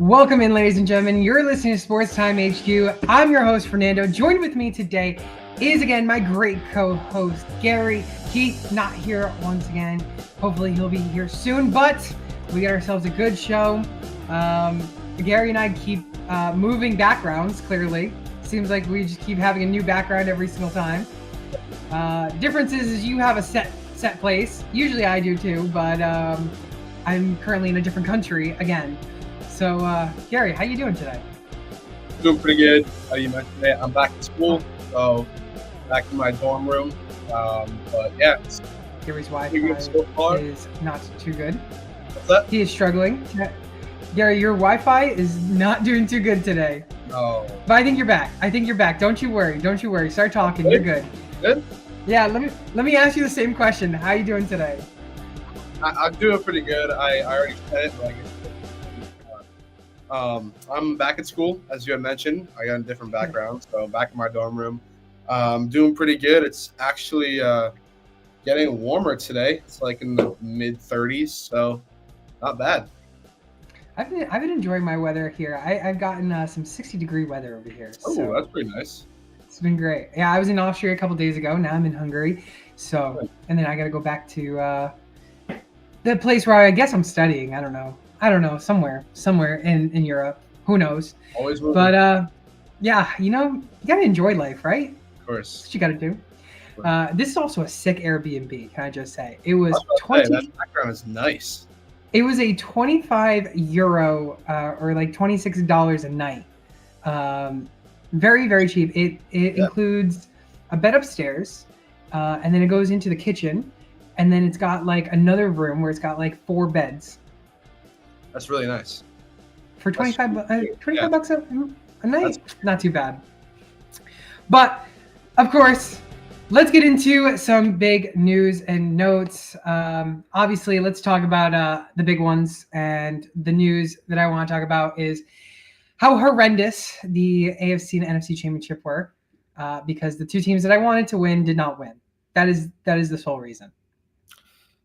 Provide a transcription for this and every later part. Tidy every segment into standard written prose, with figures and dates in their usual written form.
Welcome in, ladies and gentlemen. You're listening to Sports Time HQ. I'm your host, Fernando. Joined with me today is again my great co-host, Gary. He's not here once again. Hopefully he'll be here soon, but we got ourselves a good show. Gary and I keep moving backgrounds, clearly. Seems like we just keep having a new background every single time. Difference is you have a set place. Usually I do too, but I'm currently in a different country again. So, Gary, how you doing today? Doing pretty good. You mentioned it. I'm back in school, so back in my dorm room. But yeah, Gary's Wi-Fi so is not too good. What's that? He is struggling. Gary, your Wi-Fi is not doing too good today. No. But I think you're back. Don't you worry. Start talking. Good? You're good. Good? Yeah. Let me ask you the same question. How you doing today? I'm doing pretty good. I already said it. I'm back at school, as you had mentioned. I got a different background, so back in my dorm room. Doing pretty good. It's actually getting warmer today. It's like in the mid 30s, so not bad. I've been enjoying my weather here. I've gotten some 60-degree weather over here. Oh, so that's pretty nice. it's been great. Yeah, I was in Austria a couple days ago. Now I'm in Hungary. So, and then I got to go back to the place where I guess I'm studying. I don't know, somewhere in Europe. Who knows? Always moving. But yeah, you gotta enjoy life, right? Of course. That's what you gotta do. This is also a sick Airbnb. Can I just say it was that background is nice. It was a 25 euro or like $26 a night. Very, very cheap. It includes a bed upstairs, and then it goes into the kitchen, and then it's got like another room where it's got like 4 beds. That's really nice. For 25 bucks a night? Not too bad. But, of course, let's get into some big news and notes. Obviously, let's talk about the big ones. And the news that I want to talk about is how horrendous the AFC and NFC Championship were, because the 2 teams that I wanted to win did not win. That is the sole reason.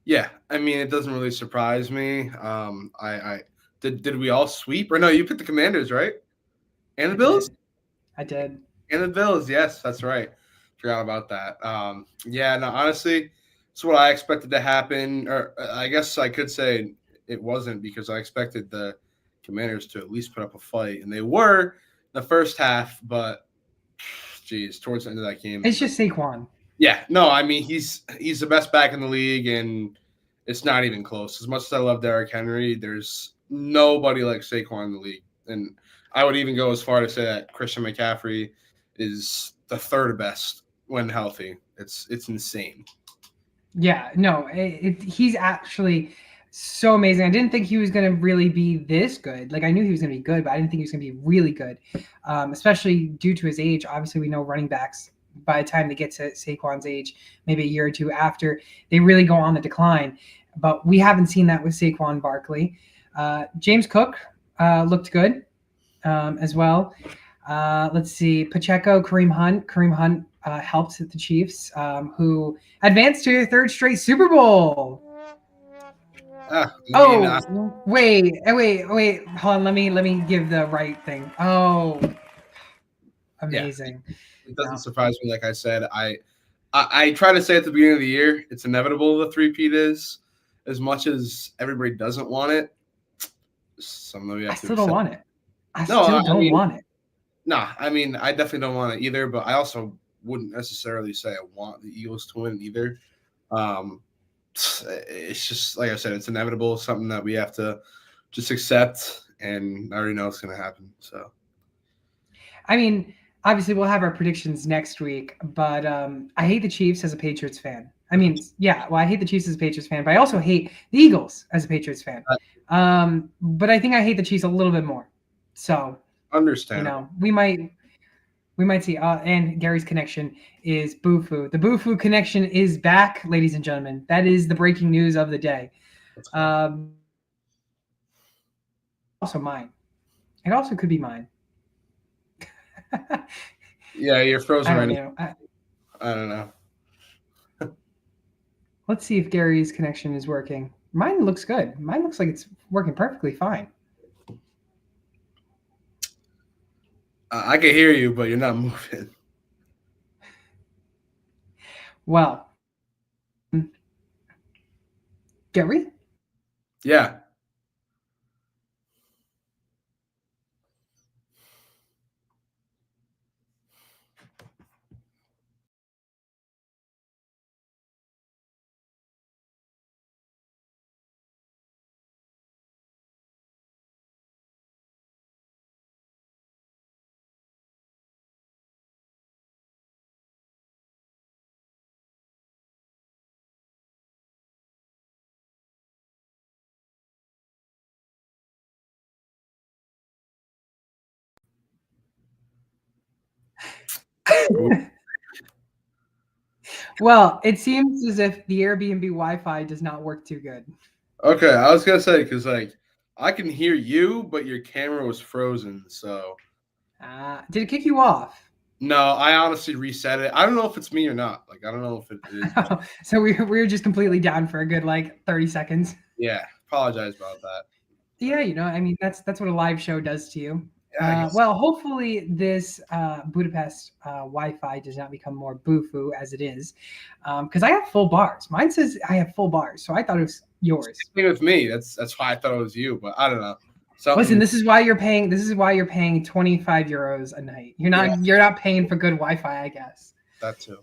Yeah, I mean, it doesn't really surprise me. I did we all sweep? Or no, you picked the Commanders, right? And the Bills? I did. And the Bills, yes, that's right. Forgot about that. Yeah, no, honestly, it's what I expected to happen. Or I guess I could say it wasn't, because I expected the Commanders to at least put up a fight. And they were the first half, but geez, towards the end of that game. It's just Saquon. Yeah, no, I mean, he's the best back in the league, and it's not even close. As much as I love Derrick Henry, there's nobody like Saquon in the league. And I would even go as far to say that Christian McCaffrey is the 3rd best when healthy. It's insane. Yeah, no, he's actually so amazing. I didn't think he was going to really be this good. Like, I knew he was going to be good, but I didn't think he was going to be really good, especially due to his age. Obviously, we know running backs, by the time they get to Saquon's age, maybe a year or 2 after, they really go on the decline. But we haven't seen that with Saquon Barkley. James Cook looked good as well. Let's see. Pacheco, Kareem Hunt helped the Chiefs, who advanced to their 3rd straight Super Bowl. Wait. Hold on. Let me give the right thing. Oh, amazing. Yeah. It doesn't surprise me. Like I said, I try to say at the beginning of the year, it's inevitable the three-peat is. As much as everybody doesn't want it, some of you have I still don't want it. I still don't want it. Nah, I mean, I definitely don't want it either, but I also wouldn't necessarily say I want the Eagles to win either. It's just, like I said, it's inevitable, something that we have to just accept, and I already know it's going to happen. So, I mean, obviously we'll have our predictions next week, but I hate the Chiefs as a Patriots fan. I mean, yeah, well, I hate the Chiefs as a Patriots fan, but I also hate the Eagles as a Patriots fan. But I think I hate the Chiefs a little bit more. So, understand. We might see. And Gary's connection is Boofu. The Boofu connection is back, ladies and gentlemen. That is the breaking news of the day. Also mine. It also could be mine. Yeah, you're frozen right now. I don't know. Let's see if Gary's connection is working. Mine looks good. Mine looks like it's working perfectly fine. I can hear you, but you're not moving. Well, Gary? Yeah. Well, it seems as if the Airbnb Wi-Fi does not work too good. Okay, I was gonna say because like I can hear you, but your camera was frozen. So Did it kick you off? no, I honestly reset it. I don't know if it's me or not. Like I don't know if it is. So we were just completely down for a good like 30 seconds. Yeah, apologize about that. Yeah, I mean that's what a live show does to you. Yeah, I guess. Well, hopefully this Budapest Wi-Fi does not become more boo-foo as it is, because I have full bars. Mine says I have full bars, so I thought it was yours. Same with me. That's why I thought it was you, but I don't know. Listen, Something. this is why you're paying. This is why you're paying 25 euros a night. Yeah, You're not paying for good Wi-Fi, I guess. that too.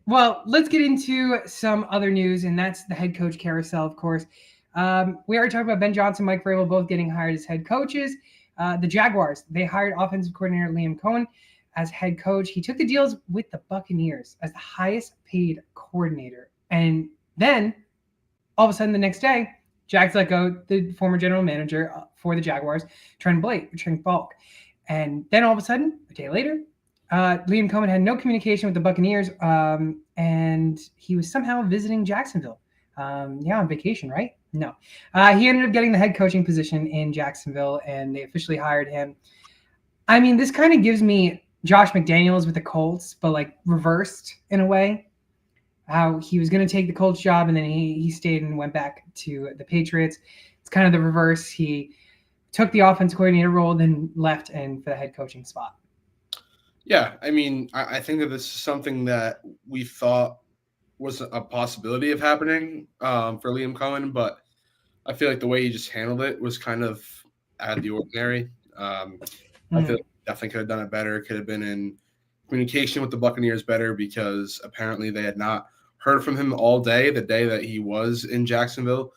Well, let's get into some other news, and that's the head coach carousel, of course. We already talked about Ben Johnson, Mike Vrabel both getting hired as head coaches. The Jaguars, they hired offensive coordinator Liam Cohen as head coach. He took the deals with the Buccaneers as the highest paid coordinator. And then all of a sudden the next day, Jags let go the former general manager for the Jaguars, Trent Falk. And then all of a sudden, a day later, Liam Cohen had no communication with the Buccaneers, and he was somehow visiting Jacksonville. On vacation, right? No. He ended up getting the head coaching position in Jacksonville, and they officially hired him. I mean, this kind of gives me Josh McDaniels with the Colts, but like reversed in a way. How he was going to take the Colts job, and then he stayed and went back to the Patriots. It's kind of the reverse. He took the offense coordinator role, then left and for the head coaching spot. Yeah, I mean, I think that this is something that we thought was a possibility of happening for Liam Cohen, but I feel like the way he just handled it was kind of out of the ordinary. I feel like definitely could have done it better. Could have been in communication with the Buccaneers better because apparently they had not heard from him all day, the day that he was in Jacksonville.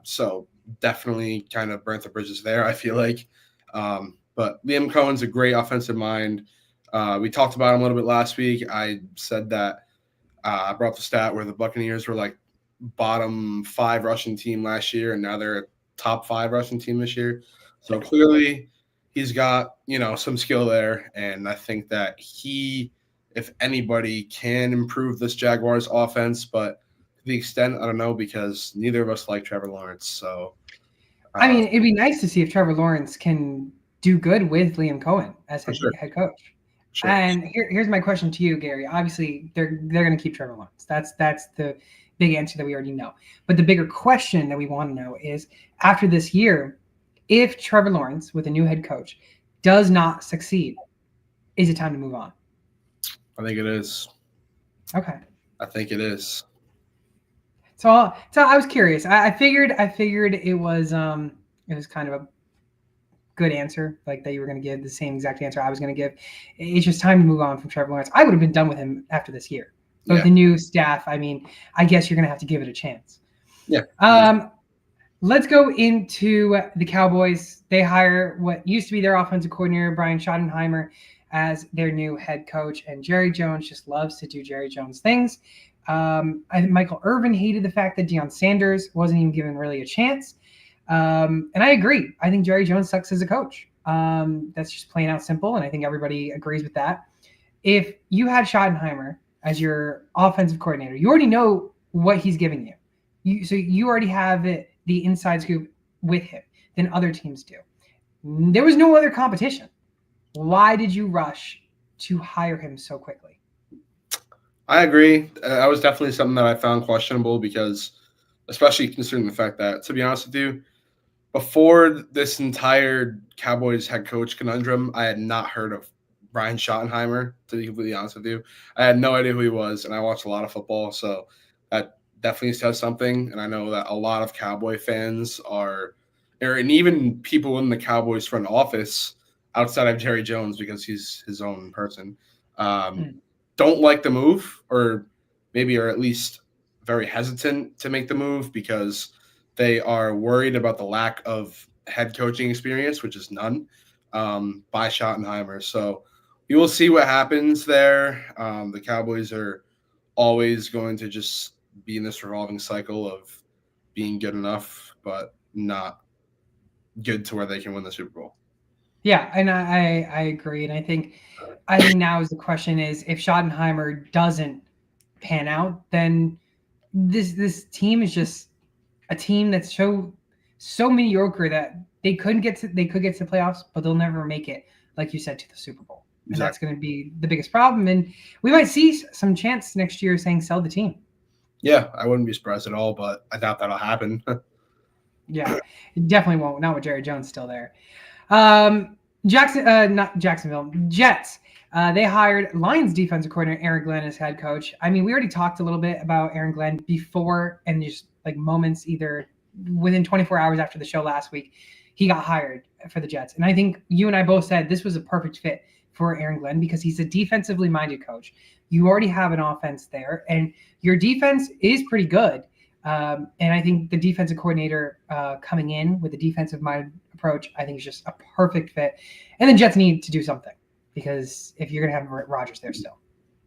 So definitely kind of burnt the bridges there, I feel like. But Liam Cohen's a great offensive mind. We talked about him a little bit last week. I said that I brought the stat where the Buccaneers were like bottom 5 rushing team last year, and now they're a top 5 rushing team this year. So clearly he's got, some skill there. And I think that he, if anybody, can improve this Jaguars offense. But to the extent, I don't know, because neither of us like Trevor Lawrence. So, I mean, it'd be nice to see if Trevor Lawrence can do good with Liam Cohen as head coach. Sure. And here's my question to you, Gary. Obviously, they're going to keep Trevor Lawrence. That's the big answer that we already know. But the bigger question that we want to know is, after this year, if Trevor Lawrence, with a new head coach, does not succeed, is it time to move on? I think it is. Okay. I think it is. So I was curious. I figured it was kind of a good answer, like that you were going to give the same exact answer I was going to give. It's just time to move on from Trevor Lawrence. I would have been done with him after this year. But with the new staff, I mean, I guess you're going to have to give it a chance. Yeah. Let's go into the Cowboys. They hire what used to be their offensive coordinator, Brian Schottenheimer, as their new head coach. And Jerry Jones just loves to do Jerry Jones things. I think Michael Irvin hated the fact that Deion Sanders wasn't even given really a chance. And I agree. I think Jerry Jones sucks as a coach. That's just plain out simple. And I think everybody agrees with that. If you had Schottenheimer as your offensive coordinator, you already know what he's giving you. So you already have the inside scoop with him than other teams do. There was no other competition. Why did you rush to hire him so quickly? I agree. That was definitely something that I found questionable because, especially considering the fact that, to be honest with you, before this entire Cowboys head coach conundrum, I had not heard of Brian Schottenheimer, to be completely honest with you. I had no idea who he was, and I watched a lot of football, so that definitely says something. And I know that a lot of Cowboy fans are, and even people in the Cowboys front office outside of Jerry Jones, because he's his own person, um, Mm. don't like the move, or maybe are at least very hesitant to make the move because they are worried about the lack of head coaching experience, which is none, by Schottenheimer. So we will see what happens there. The Cowboys are always going to just be in this revolving cycle of being good enough, but not good to where they can win the Super Bowl. Yeah, and I agree, and I think now is the question is if Schottenheimer doesn't pan out, then this team is just a team that's so mediocre that they could get to the playoffs, but they'll never make it, like you said, to the Super Bowl. And that's Exactly. going to be the biggest problem. And we might see some chance next year saying sell the team. Yeah, I wouldn't be surprised at all, but I doubt that'll happen. Yeah, it definitely won't. Not with Jerry Jones still there. Not Jacksonville Jets. They hired Lions defensive coordinator Aaron Glenn as head coach. I mean, we already talked a little bit about Aaron Glenn before, and just like moments either within 24 hours after the show last week, he got hired for the Jets. And I think you and I both said this was a perfect fit for Aaron Glenn because he's a defensively minded coach. You already have an offense there, and your defense is pretty good. And I think the defensive coordinator coming in with a defensive minded approach, I think is just a perfect fit. And the Jets need to do something because if you're going to have Rodgers there still.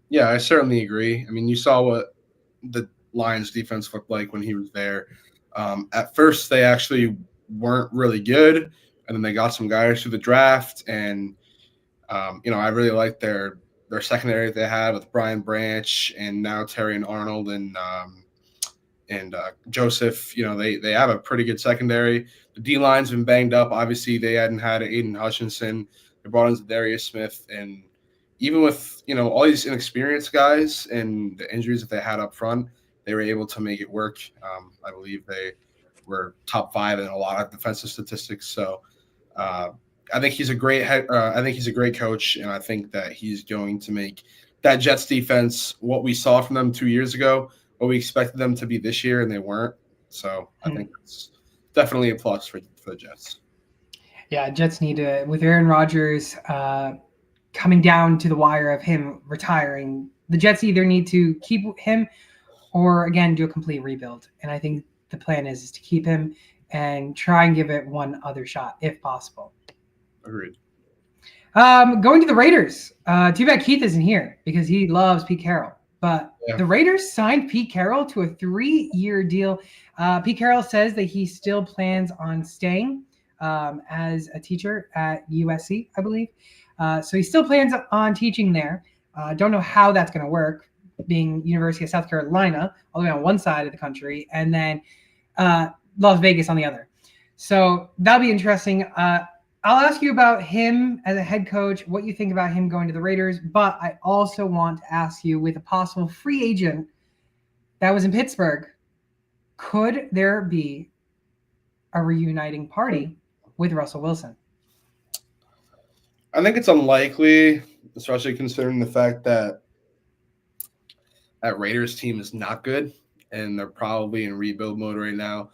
Yeah, I certainly agree. I mean, you saw what the Lions defense looked like when he was there. At first, they actually weren't really good, and then they got some guys through the draft, and I really like their secondary that they had with Brian Branch and now Terry and Arnold and Joseph. They have a pretty good secondary. The D line's been banged up. Obviously, they hadn't had Aiden Hutchinson. They brought in Darius Smith, and even with all these inexperienced guys and the injuries that they had up front, they were able to make it work. I believe they were top 5 in a lot of defensive statistics. So uh, I think he's a great I think he's a great coach, and I think that he's going to make that Jets defense what we saw from them 2 years ago, what we expected them to be this year, and they weren't. So I think it's definitely a plus for the Jets. Yeah, Jets need to, with Aaron Rodgers coming down to the wire of him retiring, the Jets either need to keep him or, again, do a complete rebuild. And I think the plan is to keep him and try and give it one other shot if possible. Agreed. Going to the Raiders. Too bad Keith isn't here because he loves Pete Carroll. But the Raiders signed Pete Carroll to a 3-year deal. Pete Carroll says that he still plans on staying as a teacher at USC, I believe. So he still plans on teaching there. Don't know how that's going to work, being University of South Carolina all the way on one side of the country, and then Las Vegas on the other. So that'll be interesting. I'll ask you about him as a head coach, what you think about him going to the Raiders, but I also want to ask you, with a possible free agent that was in Pittsburgh, could there be a reuniting party with Russell Wilson? I think it's unlikely, especially considering the fact that that Raiders team is not good and they're probably in rebuild mode right now,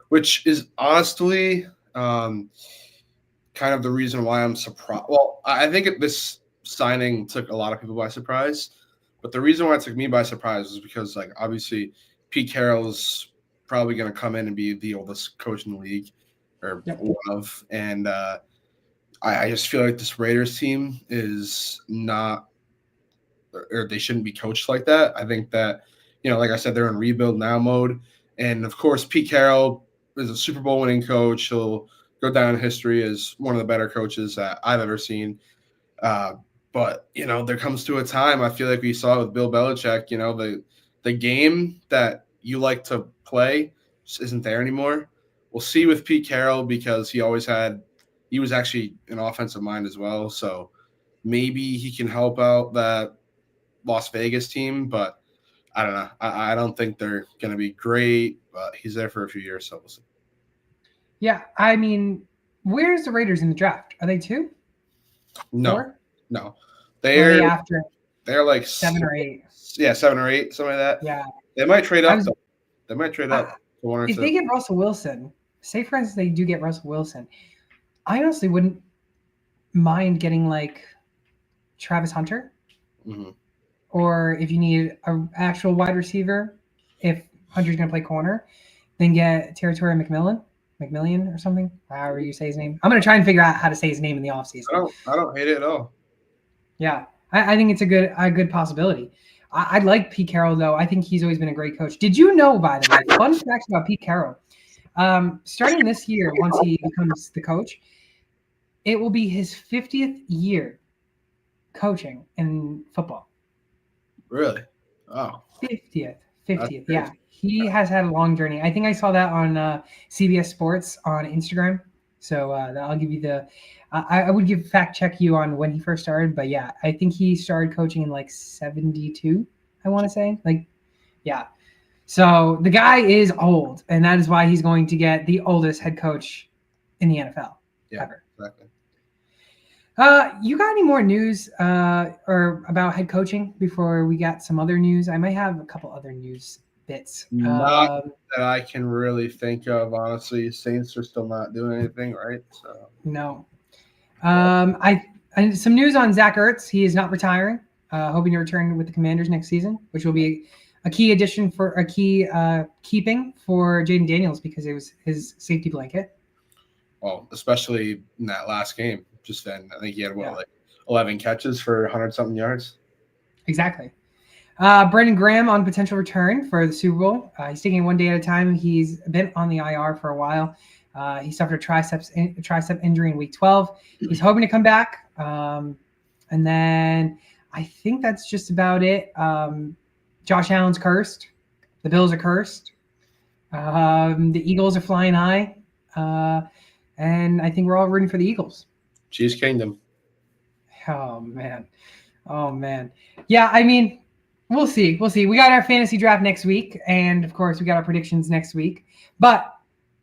which is honestly kind of the reason why I'm surprised. Well, I think this signing took a lot of people by surprise, but the reason why it took me by surprise is because, like, obviously Pete Carroll's probably going to come in and be the oldest coach in the league, or one of, and I just feel like this Raiders team is not, or they shouldn't be coached like that. I think that, like I said, they're in rebuild now mode. And of course, Pete Carroll is a Super Bowl winning coach. He'll go down in history as one of the better coaches that I've ever seen. But, there comes to a time, I feel like we saw with Bill Belichick, the game that you like to play just isn't there anymore. We'll see with Pete Carroll because he was actually an offensive mind as well. So maybe he can help out that Las Vegas team, but I don't know. I don't think they're going to be great, but he's there for a few years, so we'll see. Yeah, I mean, where's the Raiders in the draft? Are they 2, No, 4, no, or are they're they after they're like 7 or 8? yeah, 7 or 8, something like that. Yeah, They might trade I up was. though. They might trade I, up to 1 or if 2. they get Russell Wilson, say for instance they do get Russell Wilson, I honestly wouldn't mind getting like Travis Hunter, Hmm. or if you need an actual wide receiver, if Hunter's going to play corner, then get Territory McMillian or something, however you say his name. I'm going to try and figure out how to say his name in the offseason. I don't hate it at all. Yeah, I think it's a good possibility. I'd like Pete Carroll though. I think he's always been a great coach. Did you know, by the way, fun fact about Pete Carroll? Starting this year, once he becomes the coach, it will be his 50th year coaching in football. Really? Oh, 50th, that's 50th. crazy. Yeah, he has had a long journey. I think I saw that on CBS Sports on Instagram. So I'll give you the. I would give fact check you on when he first started, but yeah, I think he started coaching in like 72. I want to say yeah. So the guy is old, and that is why he's going to get the oldest head coach in the NFL Yeah, ever. exactly. You got any more news or about head coaching before we got some other news? I might have a couple other news bits. Not that I can really think of, honestly. Saints are still not doing anything, right? So No. I some news on Zach Ertz. He is not retiring. Hoping to return with the Commanders next season, which will be a key addition for a key keeping for Jaden Daniels because it was his safety blanket. well, especially in that last game, just then I think he had Yeah. like 11 catches for 100-something yards. Exactly. Brandon Graham on potential return for the Super Bowl. He's taking it one day at a time. He's been on the IR for a while. He suffered a tricep injury in week 12. He's hoping to come back. And then I think that's just about it. Josh Allen's cursed. The Bills are cursed. The Eagles are flying high. And I think we're all rooting for the Eagles. Chiefs Kingdom. Oh, man. Oh, man. Yeah, I mean, we'll see. We'll see. We got our fantasy draft next week. And, of course, we got our predictions next week. But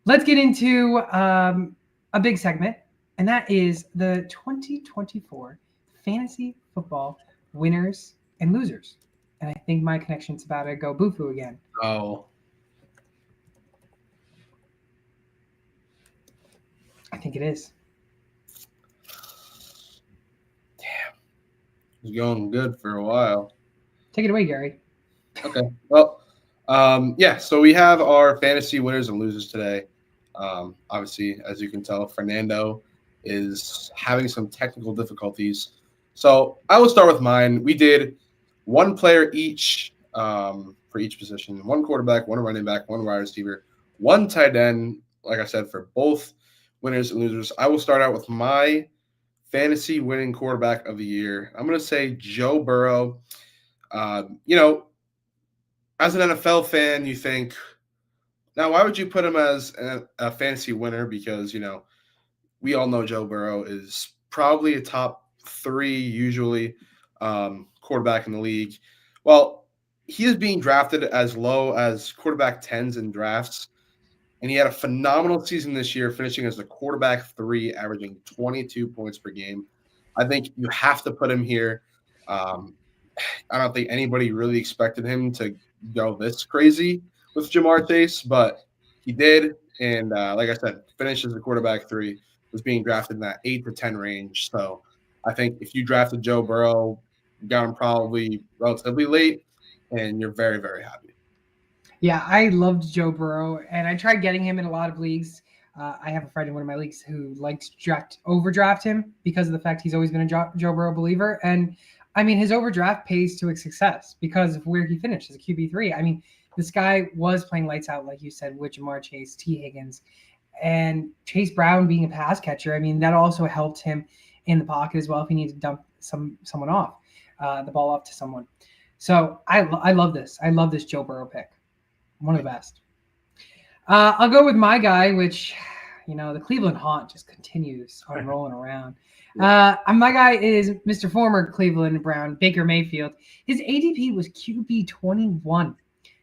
let's get into a big segment, and that is the 2024 fantasy football winners and losers. And I think my connection's about to go boo-foo again. Oh, I think it is. it's going good for a while. Take it away, Gary. Okay. Well, yeah. So we have our fantasy winners and losers today. Obviously, as you can tell, Fernando is having some technical difficulties. So I will start with mine. We did one player each for each position: one quarterback, one running back, one wide receiver, one tight end. Like I said, for both winners and losers, I will start out with my fantasy winning quarterback of the year. I'm going to say Joe Burrow. You know, as an NFL fan, you think, now why would you put him as a fantasy winner? Because, we all know Joe Burrow is probably a top 3 usually quarterback in the league. Well, he is being drafted as low as quarterback 10s in drafts. And he had a phenomenal season this year, finishing as the quarterback 3, averaging 22 points per game. I think you have to put him here. I don't think anybody really expected him to go this crazy with Jamar Chase, but he did. And like I said, finished as the quarterback 3, was being drafted in that 8 to 10 range. So I think if you drafted Joe Burrow, you got him probably relatively late, and you're very, very happy. Yeah, I loved Joe Burrow, and I tried getting him in a lot of leagues. I have a friend in one of my leagues who likes to overdraft him because of the fact he's always been a Joe Burrow believer. And I mean, his overdraft pays to his success because of where he finished as a QB3. I mean, this guy was playing lights out, like you said, with Jamar Chase, T. Higgins, and Chase Brown being a pass catcher. I mean, that also helped him in the pocket as well if he needed to dump someone off, the ball off to someone. So I love this. I love this Joe Burrow pick. One of the best. I'll go with my guy, which, the Cleveland haunt just continues on rolling around. My guy is Mr. Former Cleveland Brown, Baker Mayfield. His ADP was QB 21.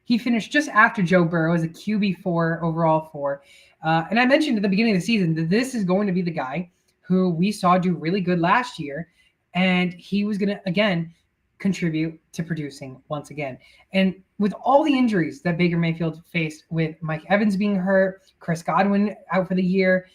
He finished just after Joe Burrow as a QB 4, overall 4. And I mentioned at the beginning of the season that this is going to be the guy who we saw do really good last year, and he was going to again contribute to producing once again. And with all the injuries that Baker Mayfield faced, with Mike Evans being hurt, Chris Godwin out for the year,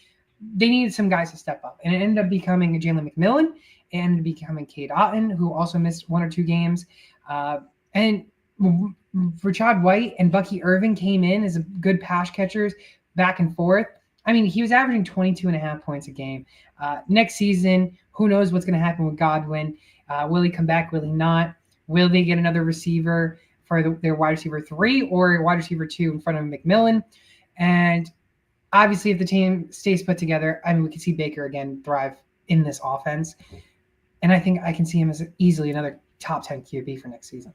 they needed some guys to step up, and it ended up becoming Jalen McMillan and becoming Cade Otton, who also missed 1 or 2 games. And Rashad White and Bucky Irving came in as a good pass catchers back and forth. I mean, he was averaging 22 and a half points a game. Next season, who knows what's going to happen with Godwin? Will he come back? Will he not? Will they get another receiver for their wide receiver 3 or wide receiver 2 in front of McMillan? And obviously, if the team stays put together, I mean, we can see Baker again thrive in this offense. And I think I can see him as easily another top 10 QB for next season.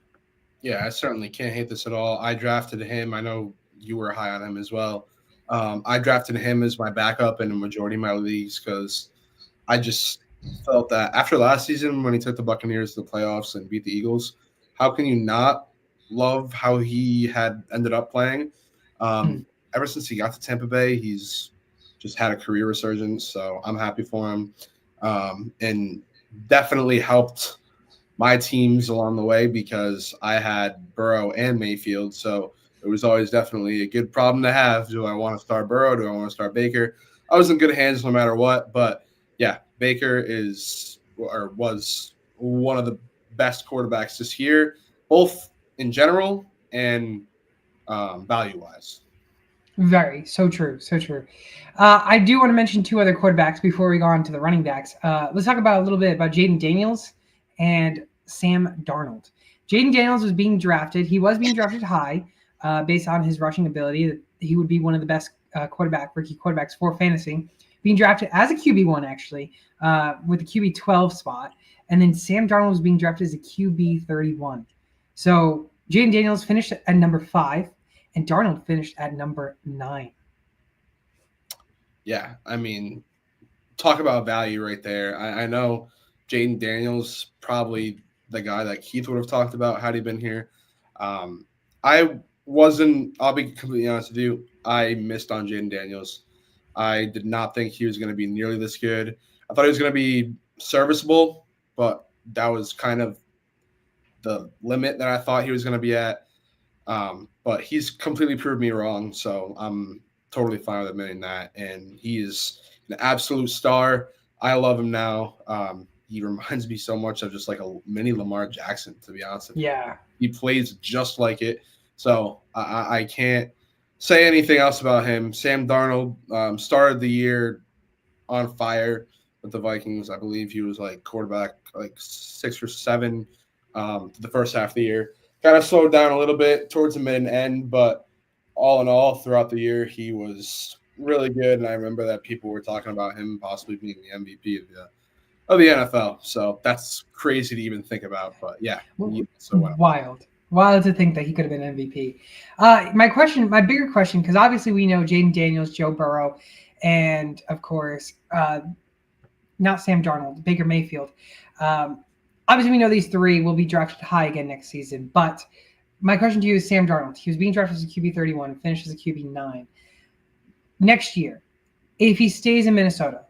Yeah, I certainly can't hate this at all. I drafted him. I know you were high on him as well. I drafted him as my backup in the majority of my leagues because I just felt that after last season when he took the Buccaneers to the playoffs and beat the Eagles, how can you not love how he had ended up playing? Ever since he got to Tampa Bay, he's just had a career resurgence. So I'm happy for him, and definitely helped my teams along the way because I had Burrow and Mayfield. So it was always definitely a good problem to have. Do I want to start Burrow? Do I want to start Baker? I was in good hands no matter what. But yeah, Baker was one of the best quarterbacks this year, both in general and value-wise. Very. So true. So true. I do want to mention 2 other quarterbacks before we go on to the running backs. Let's talk about a little bit about Jaden Daniels and Sam Darnold. Jaden Daniels was being drafted. He was being drafted high based on his rushing ability. That he would be one of the best rookie quarterbacks for fantasy. Being drafted as a QB1, actually, with the QB 12 spot. And then Sam Darnold was being drafted as a QB 31. So Jaden Daniels finished at number 5. And Darnold finished at number 9. Yeah, I mean, talk about value right there. I know Jaden Daniels probably the guy that Keith would have talked about had he been here. I wasn't. I'll be completely honest with you. I missed on Jaden Daniels. I did not think he was going to be nearly this good. I thought he was going to be serviceable, but that was kind of the limit that I thought he was going to be at. But he's completely proved me wrong, so I'm totally fine with admitting that. And he is an absolute star. I love him now. He reminds me so much of just like a mini Lamar Jackson, to be honest with you. Yeah. He plays just like it. So I can't say anything else about him. Sam Darnold started the year on fire with the Vikings. I believe he was like quarterback like 6 or 7 the first half of the year. Kind of slowed down a little bit towards the mid and end, but all in all, throughout the year, he was really good. And I remember that people were talking about him possibly being the MVP of the NFL. So that's crazy to even think about. But yeah, wild to think that he could have been MVP. My bigger question, because obviously we know Jaden Daniels, Joe Burrow, and of course, not Sam Darnold, Baker Mayfield. Obviously, we know these 3 will be drafted high again next season. But my question to you is Sam Darnold. He was being drafted as a QB 31, finished as a QB 9. Next year, if he stays in Minnesota,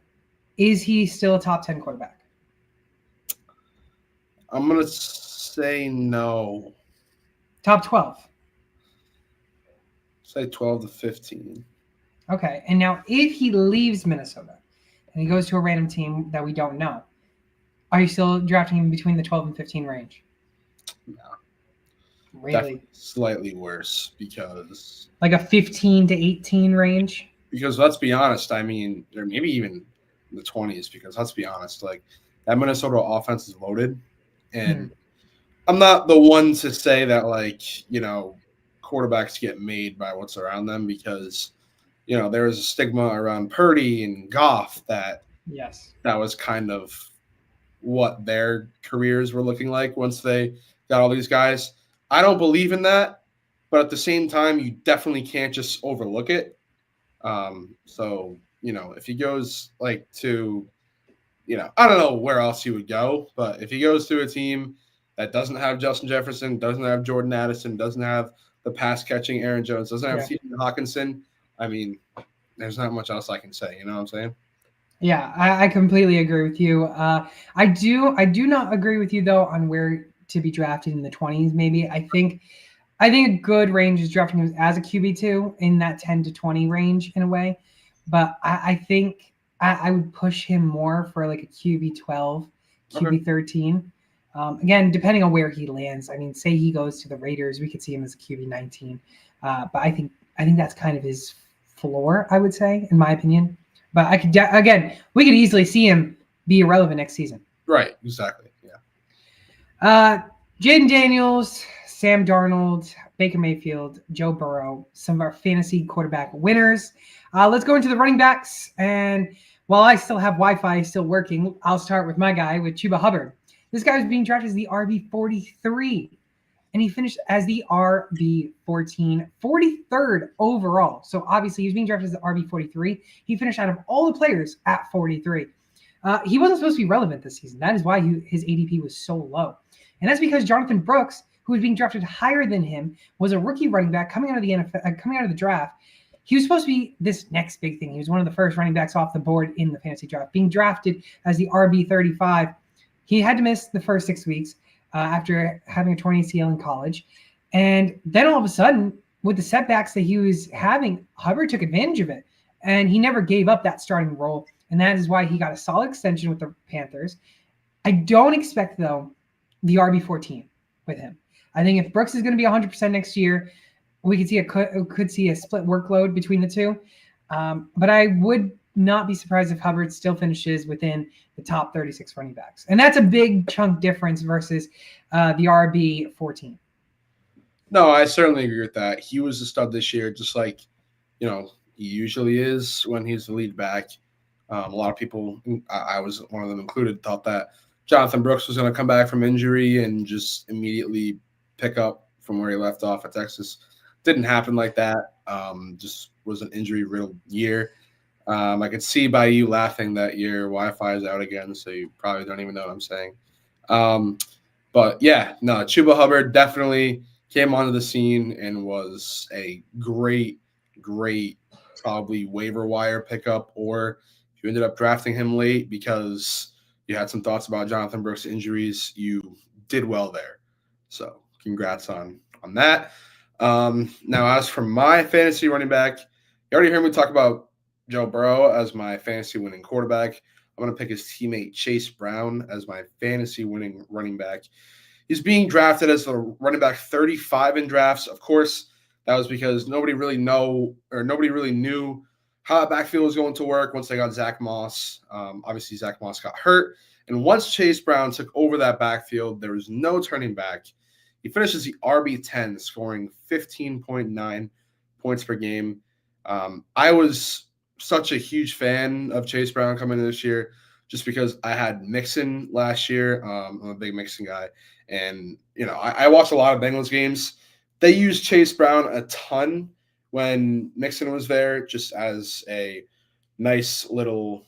is he still a top 10 quarterback? I'm going to say no. Top 12? Say 12 to 15. Okay. And now if he leaves Minnesota and he goes to a random team that we don't know, are you still drafting him between the 12 and 15 range? No. Really? Definitely slightly worse because... Like a 15 to 18 range? Because let's be honest, I mean, or maybe even the 20s, because let's be honest, like that Minnesota offense is loaded. And I'm not the one to say that, like, quarterbacks get made by what's around them because, there was a stigma around Purdy and Goff that was kind of what their careers were looking like once they got all these guys. I don't believe in that, but at the same time, you definitely can't just overlook it. So, if he goes like to, I don't know where else he would go, but if he goes to a team that doesn't have Justin Jefferson, doesn't have Jordan Addison, doesn't have the pass catching Aaron Jones, doesn't have Stephen Hawkinson, I mean, there's not much else I can say. You know what I'm saying? Yeah, I completely agree with you. I do not agree with you though on where to be drafted in the 20s. Maybe I think a good range is drafting him as a QB2 in that 10 to 20 range in a way. But I think I would push him more for like a QB12, Okay. QB13. Again, depending on where he lands. I mean, say he goes to the Raiders, we could see him as a QB19. But I think that's kind of his floor, I would say, in my opinion. But again, we could easily see him be irrelevant next season. Right. Exactly. Yeah. Uh, Jaden Daniels, Sam Darnold, Baker Mayfield, Joe Burrow, some of our fantasy quarterback winners. Let's go into the running backs. And while I still have Wi-Fi still working, I'll start with my guy, with Chuba Hubbard. This guy was being drafted as the RB43, and he finished as the RB14, 43rd overall. So obviously he was being drafted as the RB43. He finished out of all the players at 43. He wasn't supposed to be relevant this season. That is why his ADP was so low. And that's because Jonathan Brooks, who was being drafted higher than him, was a rookie running back coming out of the NFL, coming out of the draft. He was supposed to be this next big thing. He was one of the first running backs off the board in the fantasy draft, being drafted as the RB35. He had to miss the first 6 weeks after having a torn ACL in college. And then all of a sudden, with the setbacks that he was having, Hubbard took advantage of it. And he never gave up that starting role. And that is why he got a solid extension with the Panthers. I don't expect, though, the RB14 with him. I think if Brooks is going to be 100% next year, we could see a split workload between the two. But I would not be surprised if Hubbard still finishes within the top 36 running backs. And that's a big chunk difference versus the RB14. No, I certainly agree with that. He was a stud this year, just like he usually is when he's the lead back. A lot of people, I was one of them included, thought that Jonathan Brooks was going to come back from injury and just immediately pick up from where he left off at Texas. Didn't happen like that. Just was an injury-riddled year. I could see by you laughing that your Wi-Fi is out again, so you probably don't even know what I'm saying. But yeah, no, Chuba Hubbard definitely came onto the scene and was a great, great, probably waiver wire pickup, or if you ended up drafting him late because you had some thoughts about Jonathan Brooks' injuries, you did well there. So congrats on that. Now, as for my fantasy running back, you already heard me talk about Joe Burrow as my fantasy winning quarterback. I'm going to pick his teammate Chase Brown as my fantasy winning running back. He's being drafted as the running back 35 in drafts. Of course, that was because nobody really knew how that backfield was going to work once they got Zach Moss. Obviously, Zach Moss got hurt. And once Chase Brown took over that backfield, there was no turning back. He finishes the RB10, scoring 15.9 points per game. I was such a huge fan of Chase Brown coming in this year just because I had Mixon last year. I'm a big Mixon guy. And, I watched a lot of Bengals games. They used Chase Brown a ton when Mixon was there, just as a nice little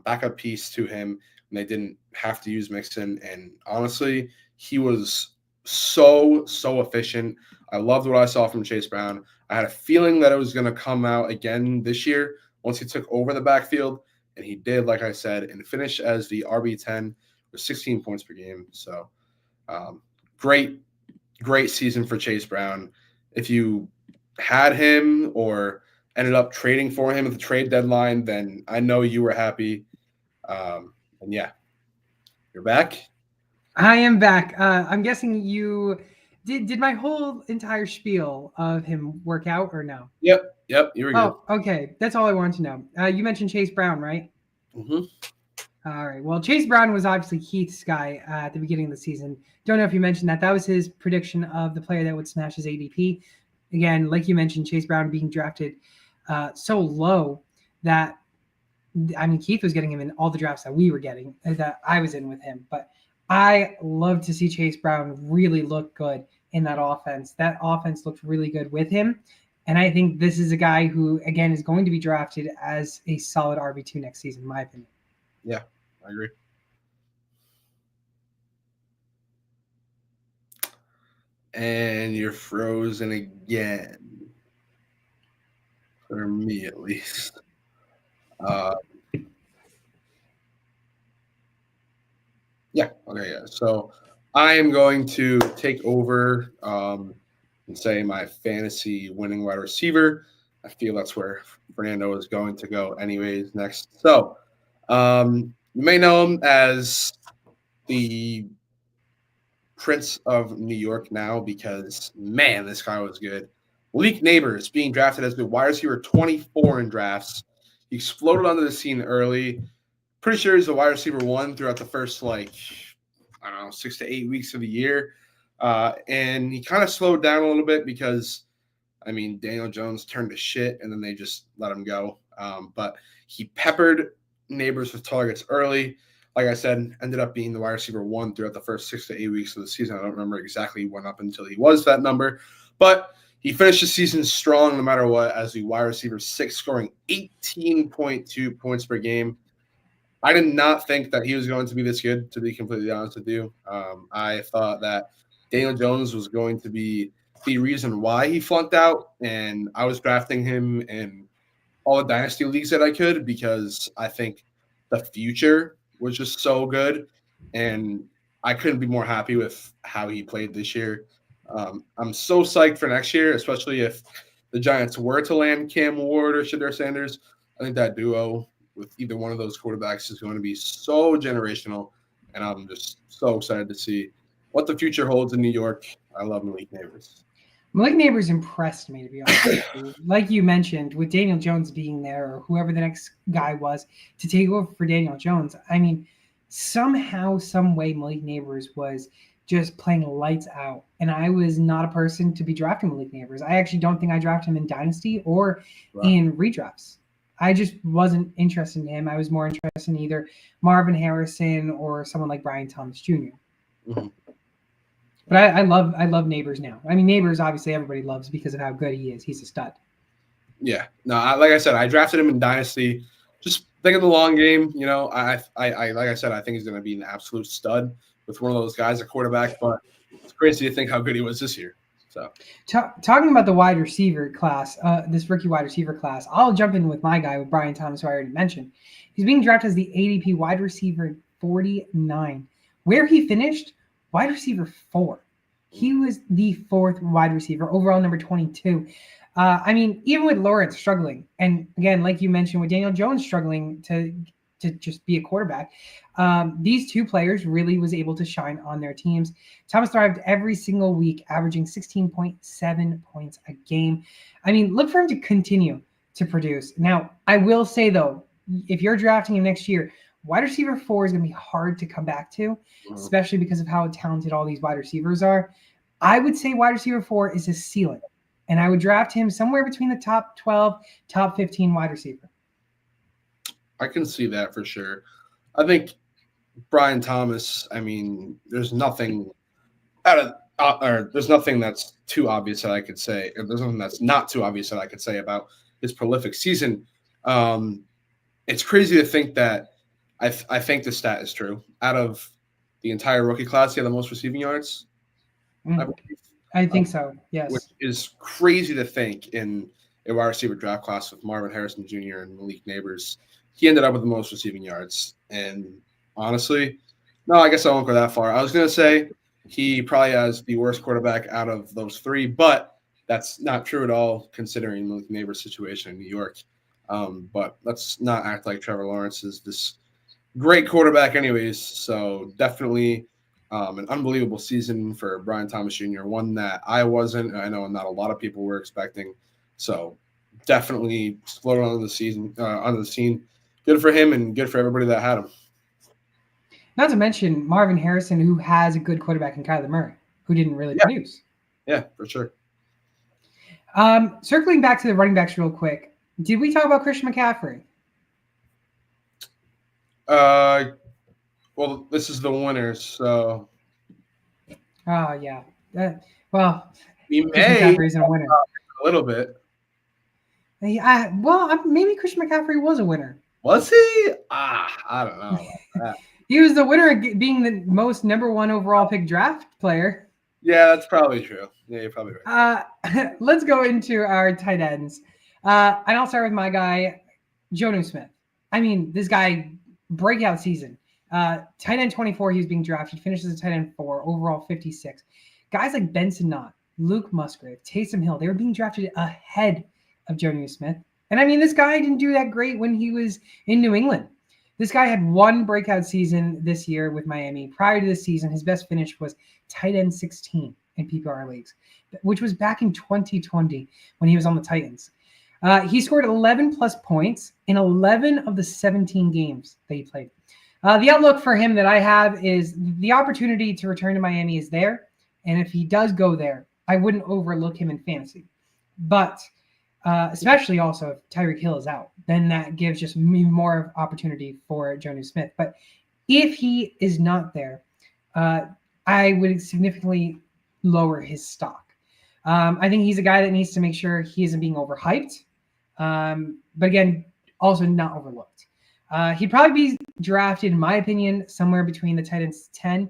backup piece to him. And they didn't have to use Mixon. And honestly, he was so efficient. I loved what I saw from Chase Brown. I had a feeling that it was going to come out again this year once he took over the backfield, and he did, like I said, and finished as the RB10 with 16 points per game. So great season for Chase Brown. If you had him or ended up trading for him at the trade deadline, then I know you were happy. And yeah, you're back. I am back. I'm guessing you did my whole entire spiel of him work out or no? Yep, you were good. Oh, okay. That's all I wanted to know. You mentioned Chase Brown, right? Mm-hmm. All right. Well, Chase Brown was obviously Keith's guy at the beginning of the season. Don't know if you mentioned that. That was his prediction of the player that would smash his ADP. Again, like you mentioned, Chase Brown being drafted so low that, I mean, Keith was getting him in all the drafts that we were getting, that I was in with him. But I love to see Chase Brown really look good in that offense. That offense looked really good with him. And I think this is a guy who, again, is going to be drafted as a solid RB2 next season, in my opinion. Yeah, I agree. And you're frozen again. For me, at least. Uh, yeah. Okay. Yeah. So I am going to take over and say my fantasy winning wide receiver. I feel that's where Fernando is going to go, anyways. Next. So you may know him as the Prince of New York now because man, this guy was good. Malik Neighbors being drafted as the wide receiver 24 in drafts. He exploded onto the scene early. Pretty sure he's a wide receiver one throughout the first I don't know 6 to 8 weeks of the year, and he kind of slowed down a little bit because I mean Daniel Jones turned to shit and then they just let him go. But he peppered Neighbors with targets early. Like I said, ended up being the wide receiver one throughout the first 6 to 8 weeks of the season. I don't remember exactly when up until he was that number, but he finished the season strong no matter what as the wide receiver six, scoring 18.2 points per game. I did not think that he was going to be this good, to be completely honest with you. I thought that Daniel Jones was going to be the reason why he flunked out, and I was drafting him in all the dynasty leagues that I could because I think the future was just so good, and I couldn't be more happy with how he played this year. I'm so psyched for next year, especially if the Giants were to land Cam Ward or Shedeur Sanders. I think that duo with either one of those quarterbacks is going to be so generational, and I'm just so excited to see what the future holds in New York. I love Malik Neighbors. Malik Neighbors impressed me, to be honest with you. Like you mentioned, with Daniel Jones being there, or whoever the next guy was to take over for Daniel Jones, I mean, somehow, some way, Malik Neighbors was just playing lights out. And I was not a person to be drafting Malik Neighbors. I actually don't think I drafted him in Dynasty or Wow. in redrafts. I just wasn't interested in him. I was more interested in either Marvin Harrison or someone like Brian Thomas Jr. Mm-hmm. But I love Neighbors now. I mean, Neighbors obviously everybody loves because of how good he is. He's a stud. Yeah, no, like I said, I drafted him in Dynasty. Just think of the long game. You know, I like I said, I think he's going to be an absolute stud with one of those guys at quarterback. But it's crazy to think how good he was this year. So Talking about the wide receiver class, this rookie wide receiver class, I'll jump in with my guy, with Brian Thomas, who I already mentioned. He's being drafted as the ADP wide receiver 49. Where he finished, wide receiver 4. He was the fourth wide receiver, overall number 22. I mean, even with Lawrence struggling, and again, like you mentioned, with Daniel Jones struggling to just be a quarterback, these two players really was able to shine on their teams. Thomas thrived every single week, averaging 16.7 points a game. I mean, look for him to continue to produce. Now, I will say though, if you're drafting him next year, wide receiver 4 is going to be hard to come back to, especially because of how talented all these wide receivers are. I would say wide receiver 4 is his ceiling, and I would draft him somewhere between the top 12, top 15 wide receiver. I can see that for sure. I think Brian Thomas. I mean, there's nothing or there's nothing that's too obvious that I could say. Or there's nothing that's not too obvious that I could say about his prolific season. It's crazy to think that I think the stat is true. Out of the entire rookie class, he had the most receiving yards. I think so, yes. Which is crazy to think in a wide receiver draft class with Marvin Harrison Jr. and Malik Neighbors. He ended up with the most receiving yards. And honestly, no, I guess I won't go that far. I was going to say he probably has the worst quarterback out of those three, but that's not true at all considering Malik Neighbors' situation in New York. But let's not act like Trevor Lawrence is this great quarterback anyways. So definitely an unbelievable season for Brian Thomas Jr., one that I wasn't, and I know not a lot of people were expecting. So definitely exploded onto the scene. Good for him and good for everybody that had him. Not to mention Marvin Harrison, who has a good quarterback in Kyler Murray, who didn't really produce. Yeah, for sure. Circling back to the running backs real quick, did we talk about Christian McCaffrey? Well, this is the winner, so. Oh, yeah. Well, we Christian may McCaffrey isn't a winner. A little bit. Maybe Christian McCaffrey was a winner. Was he? I don't know about that. He was the winner of being the most number 1 overall pick draft player. Yeah, that's probably true. Yeah, you're probably right. Let's go into our tight ends. And I'll start with my guy, Jonnu Smith. I mean, this guy, breakout season. Tight end 24, he was being drafted, finishes as a tight end 4, overall 56. Guys like Benson Knott, Luke Musgrave, Taysom Hill, they were being drafted ahead of Jonnu Smith. And I mean, this guy didn't do that great when he was in New England. This guy had one breakout season this year with Miami. Prior to this season, his best finish was tight end 16 in PPR leagues, which was back in 2020 when he was on the Titans. He scored 11 plus points in 11 of the 17 games that he played. The outlook for him that I have is the opportunity to return to Miami is there. And if he does go there, I wouldn't overlook him in fantasy. But especially also if Tyreek Hill is out, then that gives just more opportunity for Jonnu Smith. But if he is not there, I would significantly lower his stock. I think he's a guy that needs to make sure he isn't being overhyped. But again, also not overlooked. He'd probably be drafted, in my opinion, somewhere between the tight ends 10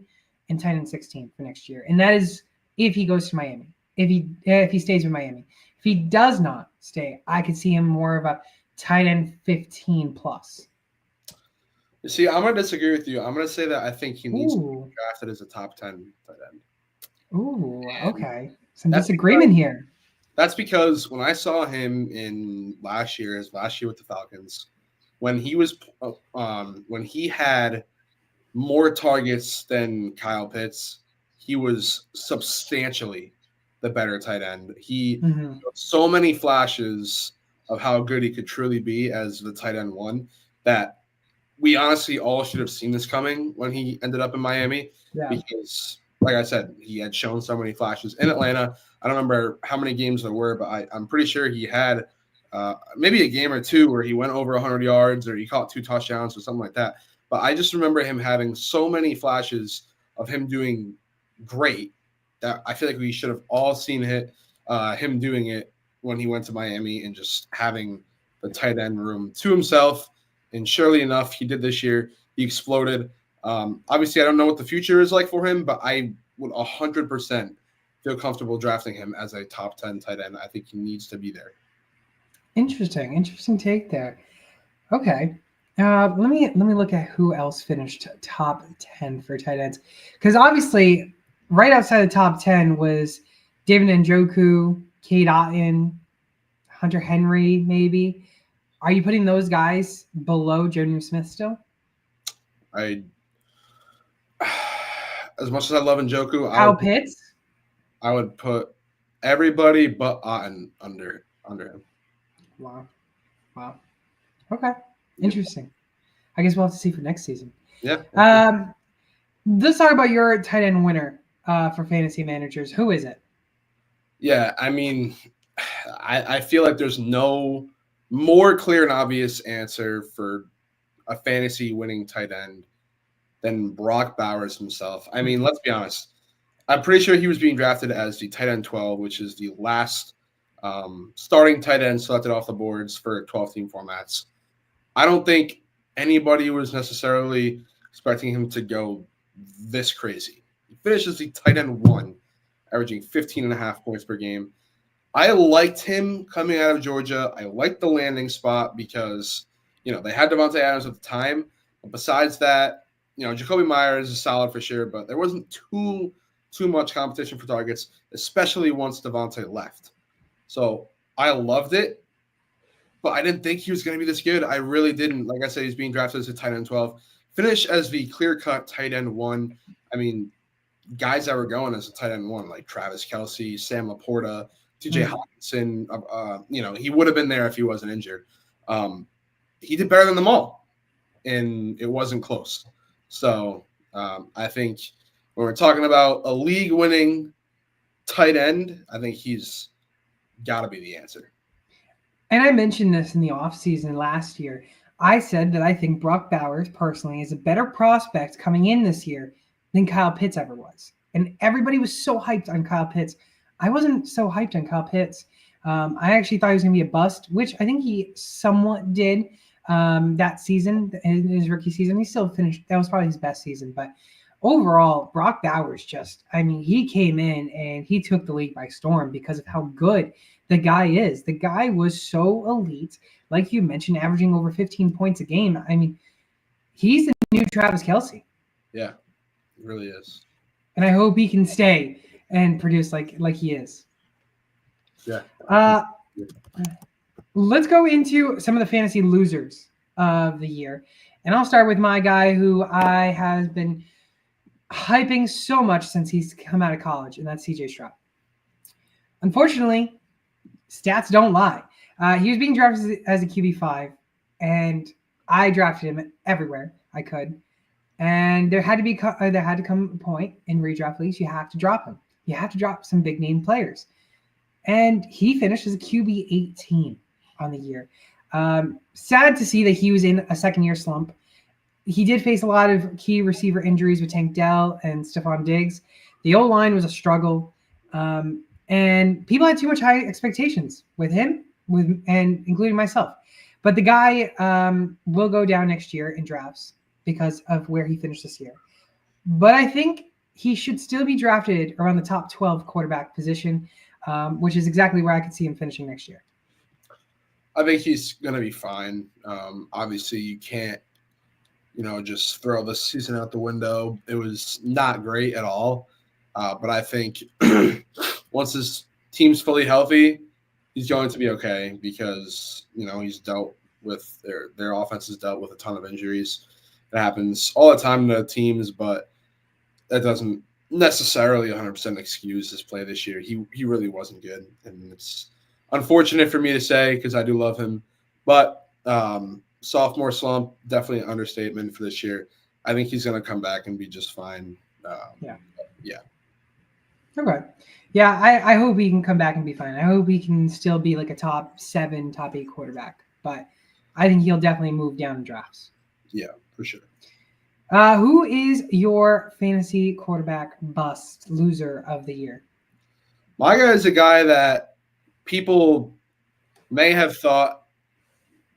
and tight end 16 for next year. And that is if he goes to Miami, if he stays with Miami. If he does not stay, I could see him more of a tight end 15 plus. You see, I'm going to disagree with you. I'm going to say that I think he needs to be drafted as a top 10 tight end. Ooh, okay. Some disagreement here. That's because when I saw him in last year with the Falcons, when he had more targets than Kyle Pitts, he was substantially the better tight end. He showed so many flashes of how good he could truly be as the tight end 1 that we honestly all should have seen this coming when he ended up in Miami. Yeah. Because, like I said, he had shown so many flashes in Atlanta. I don't remember how many games there were, but I'm pretty sure he had maybe a game or two where he went over 100 yards or he caught 2 touchdowns or something like that. But I just remember him having so many flashes of him doing great that I feel like we should have all seen him doing it when he went to Miami and just having the tight end room to himself. And surely enough, he did this year. He exploded. Obviously, I don't know what the future is like for him, but I would 100% feel comfortable drafting him as a top 10 tight end. I think he needs to be there. Interesting take there. Okay. Let me look at who else finished top 10 for tight ends. Because obviously, right outside the top 10 was David Njoku, Cade Otton, Hunter Henry, maybe. Are you putting those guys below Jonnu Smith still? As much as I love Njoku, Kyle Pitts? I would put everybody but Otton under him. Wow. Okay. Interesting. I guess we'll have to see for next season. Yeah. Let's talk about your tight end winner for fantasy managers. Who is it? Yeah, I mean, I feel like there's no more clear and obvious answer for a fantasy winning tight end than Brock Bowers himself. I mean, let's be honest. I'm pretty sure he was being drafted as the tight end 12, which is the last starting tight end selected off the boards for 12-team formats. I don't think anybody was necessarily expecting him to go this crazy. He finishes the tight end 1, averaging 15.5 points per game. I liked him coming out of Georgia. I liked the landing spot because, they had Devontae Adams at the time. But besides that, Jacoby Myers is solid for sure, but there wasn't too much competition for targets, especially once Devontae left. So I loved it, but I didn't think he was going to be this good. I really didn't. Like I said, he's being drafted as a tight end 12. Finish as the clear-cut tight end 1. I mean, guys that were going as a tight end 1, like Travis Kelce, Sam Laporta, TJ Hawkinson, he would have been there if he wasn't injured. He did better than them all, and it wasn't close. So I think when we're talking about a league-winning tight end, I think he's got to be the answer. And I mentioned this in the offseason last year. I said that I think Brock Bowers, personally, is a better prospect coming in this year than Kyle Pitts ever was. And everybody was so hyped on Kyle Pitts. I wasn't so hyped on Kyle Pitts. I actually thought he was going to be a bust, which I think he somewhat did that season, in his rookie season. He still finished. That was probably his best season. But overall, Brock Bowers he came in and he took the league by storm because of how good the guy is. The guy was so elite, like you mentioned, averaging over 15 points a game. I mean, he's the new Travis Kelce. Yeah, it really is. And I hope he can stay and produce like he is. Yeah. Let's go into some of the fantasy losers of the year. And I'll start with my guy who I have been hyping so much since he's come out of college, and that's CJ Stroud. Unfortunately, stats don't lie. He was being drafted as a QB5, and I drafted him everywhere I could. And there had to come a point in redraft leagues you have to drop him. You have to drop some big name players, and he finished as a QB 18 on the year. Sad to see that he was in a second year slump. He did face a lot of key receiver injuries with Tank Dell and Stephon Diggs. The O-line was a struggle, and people had too much high expectations with him, and including myself. But the guy will go down next year in drafts because of where he finished this year. But I think he should still be drafted around the top 12 quarterback position, which is exactly where I could see him finishing next year. I think he's going to be fine. Obviously, you can't, just throw this season out the window. It was not great at all. But I think once his team's fully healthy, he's going to be okay because, he's dealt with their offense has dealt with a ton of injuries. It happens all the time to teams, but that doesn't necessarily 100% excuse his play this year. He really wasn't good, and it's unfortunate for me to say because I do love him. But sophomore slump, definitely an understatement for this year. I think he's going to come back and be just fine. Yeah. Okay. Yeah, I hope he can come back and be fine. I hope he can still be like a top 7, top 8 quarterback. But I think he'll definitely move down in drafts. Yeah, for sure. Who is your fantasy quarterback bust loser of the year? My guy is a guy that people may have thought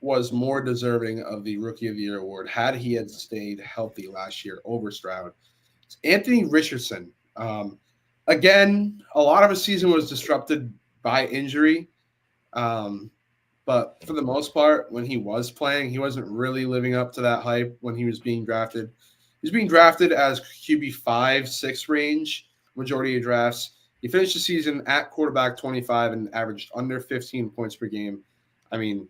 was more deserving of the Rookie of the Year award had he had stayed healthy last year over Stroud. It's Anthony Richardson. Again, a lot of his season was disrupted by injury. But for the most part, when he was playing, he wasn't really living up to that hype when he was being drafted. He was being drafted as QB 5-6 range, majority of drafts. He finished the season at quarterback 25 and averaged under 15 points per game. I mean,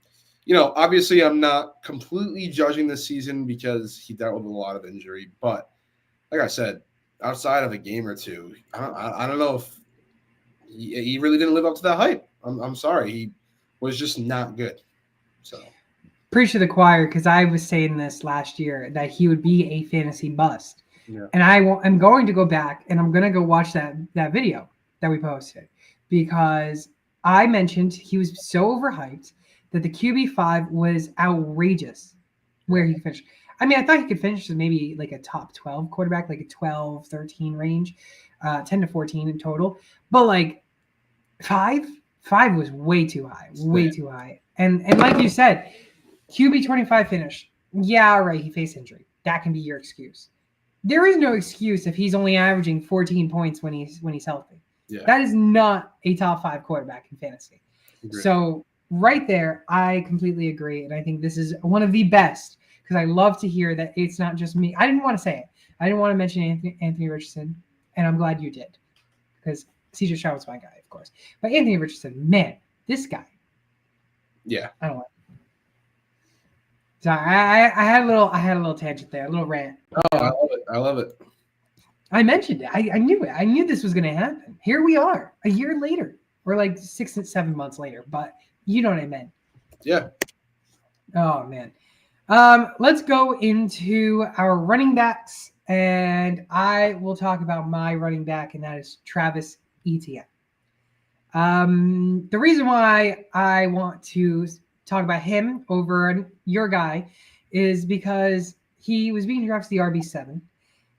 obviously I'm not completely judging this season because he dealt with a lot of injury. But like I said, outside of a game or two, I don't know if he really didn't live up to that hype. I'm sorry. He was just not good. So Preach to the choir, because I was saying this last year that he would be a fantasy bust. Yeah. And I'm going to go back and I'm going to go watch that video that we posted because I mentioned he was so overhyped that the QB5 was outrageous where he finished. I mean, I thought he could finish as maybe like a top 12 quarterback, like a 12, 13 range, 10 to 14 in total. But like five was way too high, too high. And like you said, QB 25 finish. Yeah, right. He faced injury. That can be your excuse. There is no excuse if he's only averaging 14 points when he's healthy. Yeah. That is not a top 5 quarterback in fantasy. Agreed. So right there, I completely agree. And I think this is one of the best because I love to hear that it's not just me. I didn't want to say it. I didn't want to mention Anthony Richardson, and I'm glad you did because CJ Stroud was my guy, of course. But Anthony Richardson, man, this guy. Yeah. I don't know. So I had a little tangent there, a little rant. Oh, I love it. I mentioned it. I knew it. I knew this was going to happen. Here we are, a year later, or like 6 and 7 months later. But you know what I meant. Yeah. Oh man. Let's go into our running backs, and I will talk about my running back, and that is Travis Etienne. The reason why I want to talk about him over your guy is because he was being drafted the RB7.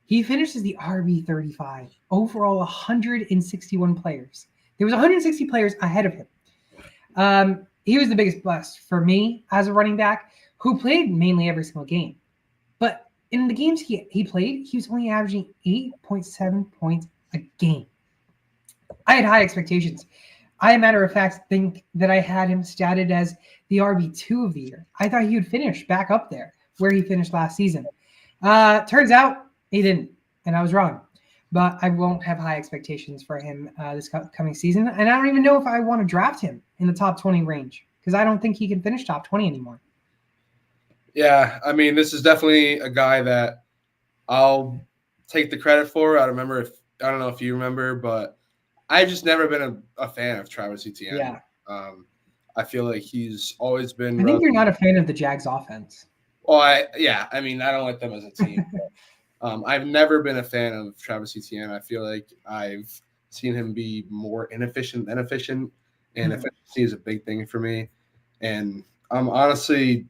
He finished as the RB35. Overall, 161 players. There was 160 players ahead of him. He was the biggest bust for me as a running back who played mainly every single game. But in the games he played, he was only averaging 8.7 points a game. I had high expectations. I, matter of fact, think that I had him statted as the RB2 of the year. I thought he would finish back up there where he finished last season. Turns out he didn't, and I was wrong. But I won't have high expectations for him this coming season. And I don't even know if I want to draft him in the top 20 range because I don't think he can finish top 20 anymore. Yeah, I mean, this is definitely a guy that I'll take the credit for. I don't know if you remember, but I've just never been a fan of Travis Etienne. Yeah. I feel like he's always been. I think you're not a fan of the Jags offense. Well, I mean, I don't like them as a team. But, I've never been a fan of Travis Etienne. I feel like I've seen him be more inefficient than efficient, and efficiency is a big thing for me. And I'm honestly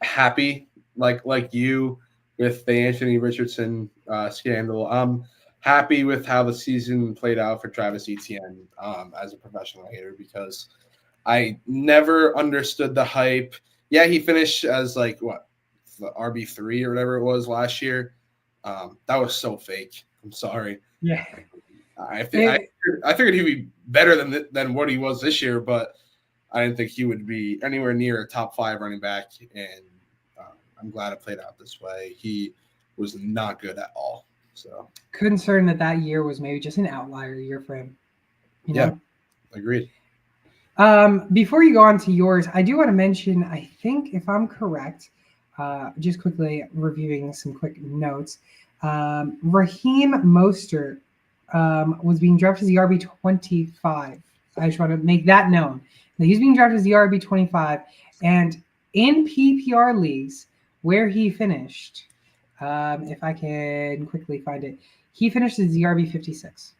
happy, like you, with the Anthony Richardson scandal. I'm happy with how the season played out for Travis Etienne as a professional hater because I never understood the hype. Yeah, he finished as like the RB3 or whatever it was last year. That was so fake. I'm sorry. Yeah. I figured he'd be better than what he was this year, but I didn't think he would be anywhere near a top 5 running back. And I'm glad it played out this way. He was not good at all. So concerned that year was maybe just an outlier year for him. Yeah, agreed. Before you go on to yours, I do want to mention, I think if I'm correct, just quickly reviewing some quick notes. Raheem Mostert was being drafted as the RB25. I just want to make that known. That he's being drafted as the RB25. And in PPR leagues where he finished, if I can quickly find it, he finished as the RB56.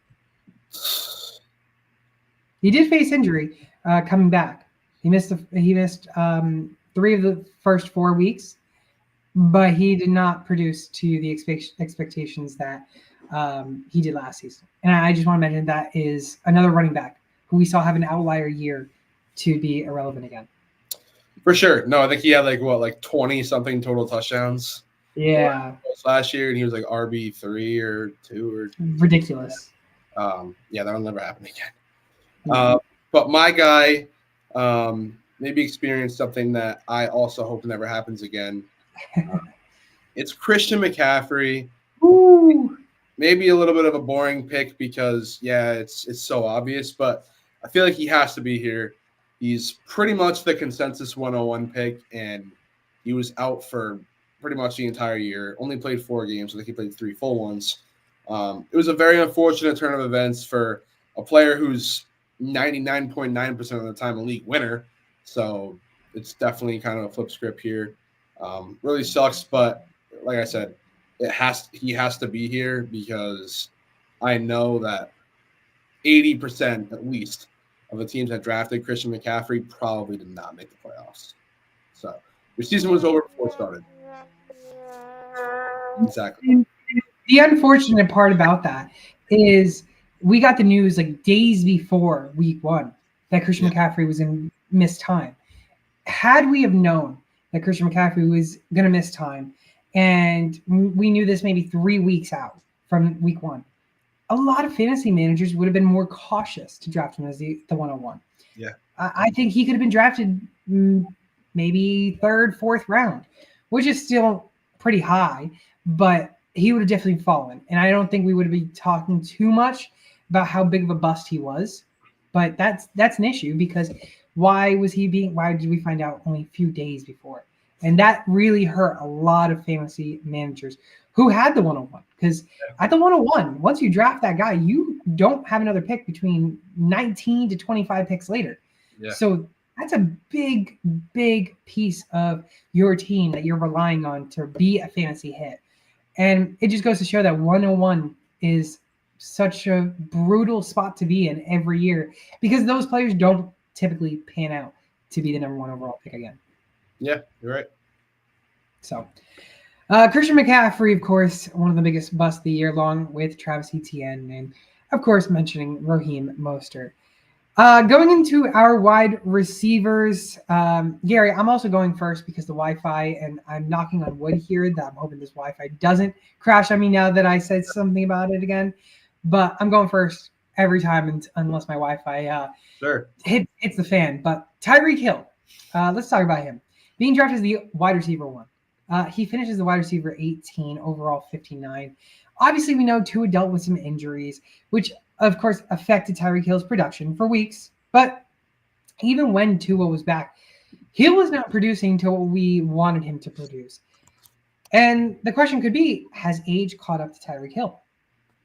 He did face injury coming back. He missed 3 of the first 4 weeks, but he did not produce to the expectations that he did last season. And I just want to mention that is another running back who we saw have an outlier year to be irrelevant again. For sure. No, I think he had like 20 something total touchdowns. Yeah. Last year, and he was like RB3 or 2 or ridiculous. Yeah, that'll never happen again. But my guy maybe experienced something that I also hope never happens again. It's Christian McCaffrey. Ooh. Maybe a little bit of a boring pick because it's so obvious, but I feel like he has to be here. He's pretty much the consensus 101 pick, and he was out for pretty much the entire year. Only played 4 games. I think he played 3 full ones. It was a very unfortunate turn of events for a player who's 99.9% of the time a league winner. So it's definitely kind of a flip script here. Really sucks, but like I said, he has to be here because I know that 80% at least of the teams that drafted Christian McCaffrey probably did not make the playoffs. So your season was over before it started. Exactly. The unfortunate part about that is we got the news like days before week 1 that Christian McCaffrey was in missed time. Had we have known that Christian McCaffrey was going to miss time, and we knew this maybe 3 weeks out from week 1, a lot of fantasy managers would have been more cautious to draft him as the 101. Yeah. I think he could have been drafted maybe 3rd, 4th round, which is still pretty high, but he would have definitely fallen. And I don't think we would be talking too much about how big of a bust he was. But that's an issue because why did we find out only a few days before? And that really hurt a lot of fantasy managers who had the 101. Because at the 101, once you draft that guy, you don't have another pick between 19 to 25 picks later. Yeah. So that's a big, big piece of your team that you're relying on to be a fantasy hit. And it just goes to show that 101 is such a brutal spot to be in every year because those players don't typically pan out to be the number 1 overall pick again. Yeah, you're right. So Christian McCaffrey, of course, one of the biggest busts of the year, along with Travis Etienne, and of course mentioning Raheem Mostert. Going into our wide receivers, Gary, I'm also going first because the Wi-Fi, and I'm knocking on wood here that I'm hoping this Wi-Fi doesn't crash on me now that I said something about it again. But I'm going first every time unless my Wi-Fi Sure. hits the fan. But Tyreek Hill, let's talk about him. Being drafted as the wide receiver 1. He finishes the wide receiver 18, overall 59. Obviously, we know Tua dealt with some injuries, which of course affected Tyreek Hill's production for weeks. But even when Tua was back, Hill was not producing to what we wanted him to produce. And the question could be, has age caught up to Tyreek Hill?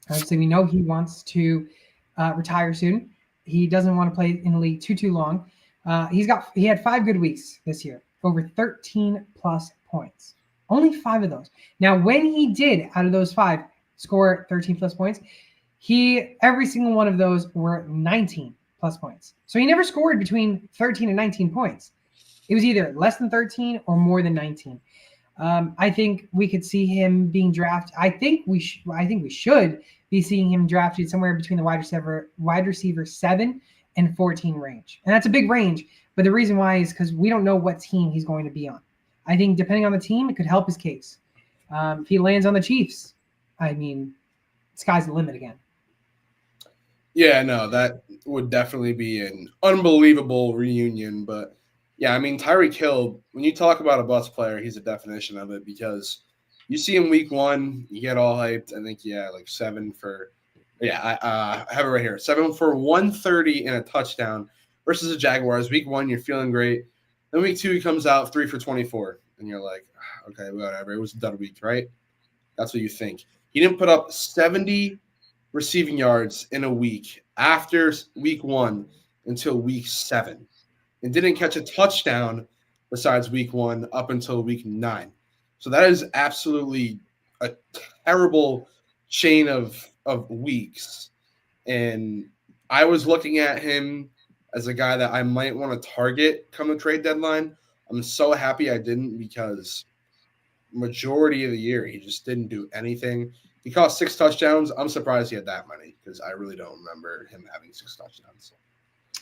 Obviously, we know he wants to retire soon. He doesn't want to play in the league too long. He had 5 good weeks this year, over 13 plus points. Only 5 of those. Now, when he did out of those 5 score 13 plus points, every single one of those were 19 plus points. So he never scored between 13 and 19 points. It was either less than 13 or more than 19. I think we could see him being drafted. I think we should be seeing him drafted somewhere between the wide receiver 7 and 14 range, and that's a big range. But the reason why is because we don't know what team he's going to be on. I think depending on the team, it could help his case. If he lands on the Chiefs, I mean, sky's the limit again. Yeah, no, that would definitely be an unbelievable reunion. But yeah, I mean, Tyreek Hill, when you talk about a bust player, he's a definition of it because you see him week 1, you get all hyped. I think, like 7 for, I have it right here. 7 for 130 and a touchdown versus the Jaguars. Week 1, you're feeling great. Then week 2, he comes out 3 for 24. And you're like, okay, whatever. It was a dud week, right? That's what you think. He didn't put up 70 receiving yards in a week after week 1 until week 7. And didn't catch a touchdown besides week 1 up until week 9. So that is absolutely a terrible chain of weeks. And I was looking at him as a guy that I might want to target come the trade deadline. I'm so happy I didn't because majority of the year he just didn't do anything. He caught 6 touchdowns. I'm surprised he had that many because I really don't remember him having 6 touchdowns.